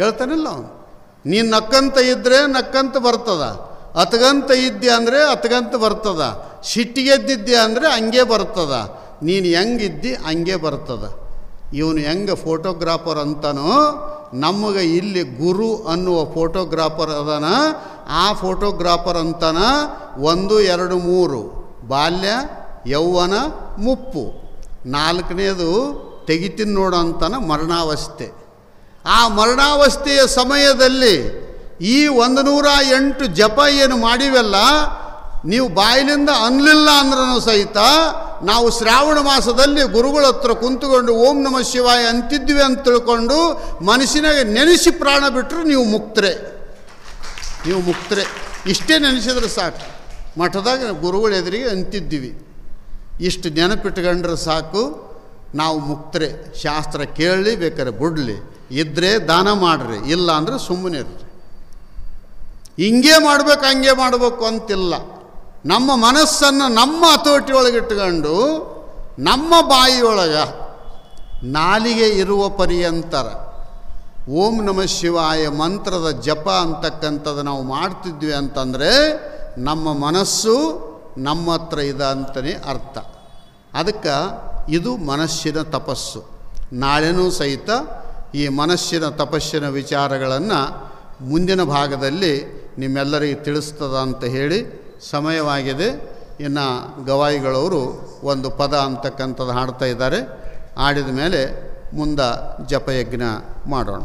A: ಹೇಳ್ತಾನಿಲ್ಲ ಅವನು. ನೀನು ನಕ್ಕಂತ ಇದ್ದರೆ ನಕ್ಕಂತ ಬರ್ತದ, ಅತ್ಗಂತ ಇದ್ದೆ ಅಂದರೆ ಅತ್ಗಂತ ಬರ್ತದ, ಸಿಟ್ಟಿಗೆದ್ದಿದ್ದೆ ಅಂದರೆ ಹಂಗೆ ಬರ್ತದ, ನೀನು ಹೆಂಗಿದ್ದಿ ಹಂಗೆ ಬರ್ತದ. ಇವನು ಹೆಂಗೆ ಫೋಟೋಗ್ರಾಫರ್ ಅಂತನೋ ನಮಗೆ ಇಲ್ಲಿ ಗುರು ಅನ್ನುವ ಫೋಟೋಗ್ರಾಫರ್ ಅದನ, ಆ ಫೋಟೋಗ್ರಾಫರ್ ಅಂತಾನ 1, 2, 3 ಬಾಲ್ಯ ಯೌವನ ಮುಪ್ಪು, 4ನೇದು ತೆಗಿತೀನಿ ನೋಡು ಅಂತಾನ ಮರಣಾವಸ್ಥೆ. ಆ ಮರಣಾವಸ್ಥೆಯ ಸಮಯದಲ್ಲಿ ಈ 108 ಜಪ ಏನು ಮಾಡಿವೆಲ್ಲ ನೀವು ಬಾಯಿಲಿಂದ ಅನ್ನಲಿಲ್ಲ ಅಂದ್ರೂ ಸಹಿತ ನಾವು ಶ್ರಾವಣ ಮಾಸದಲ್ಲಿ ಗುರುಗಳ ಹತ್ರ ಕುಂತುಕೊಂಡು ಓಂ ನಮಃ ಶಿವಾಯ ಅಂತಿದ್ವಿ ಅಂತ ತಿಳ್ಕೊಂಡು ಮನಸ್ಸಿನಾಗ ನೆನೆಸಿ ಪ್ರಾಣ ಬಿಟ್ಟರೆ ನೀವು ಮುಕ್ತರೆ. ಇಷ್ಟೇ ನೆನೆಸಿದ್ರೆ ಸಾಕು. ಮಠದಾಗ ಗುರುಗಳ ಎದುರಿಗೆ ಅಂತಿದ್ದೀವಿ, ಇಷ್ಟು ನೆನಪಿಟ್ಕೊಂಡ್ರೆ ಸಾಕು, ನಾವು ಮುಕ್ತರೆ. ಶಾಸ್ತ್ರ ಕೇಳಲಿ, ಬೇಕಾದ್ರೆ ಬಿಡಲಿ, ಇದ್ದರೆ ದಾನ ಮಾಡಿರಿ, ಇಲ್ಲ ಅಂದರೆ ಸುಮ್ಮನೆ ಇರ್ರಿ. ಹಿಂಗೆ ಮಾಡಬೇಕು ಹಂಗೆ ಮಾಡಬೇಕು ಅಂತಿಲ್ಲ. ನಮ್ಮ ಮನಸ್ಸನ್ನು ನಮ್ಮ ಹತೋಟಿ ಒಳಗಿಟ್ಕೊಂಡು ನಮ್ಮ ಬಾಯಿಯೊಳಗೆ ನಾಲಿಗೆ ಇರುವ ಪರ್ಯಂತರ ಓಂ ನಮಃ ಶಿವಾಯ ಮಂತ್ರದ ಜಪ ಅಂತಕ್ಕಂಥದ್ದು ನಾವು ಮಾಡ್ತಿದ್ವಿ ಅಂತಂದರೆ ನಮ್ಮ ಮನಸ್ಸು ನಮ್ಮ ಹತ್ರ ಇದೆ ಅಂತಲೇ ಅರ್ಥ. ಅದಕ್ಕೆ ಇದು ಮನಸ್ಸಿನ ತಪಸ್ಸು. ನಾಳೆನೂ ಸಹಿತ ಈ ಮನಸ್ಸಿನ ತಪಸ್ಸಿನ ವಿಚಾರಗಳನ್ನು ಮುಂದಿನ ಭಾಗದಲ್ಲಿ ನಿಮ್ಮೆಲ್ಲರಿಗೆ ತಿಳಿಸ್ತದ ಅಂತ ಹೇಳಿ ಸಮಯವಾಗಿದೆ. ಇನ್ನು ಗವಾಯಿಗಳವರು ಒಂದು ಪದ ಅಂತಕ್ಕಂಥದ್ದು ಹಾಡ್ತಾ ಇದ್ದಾರೆ. ಆಡಿದ ಮೇಲೆ ಮುಂದೆ ಜಪಯಜ್ಞ ಮಾಡೋಣ.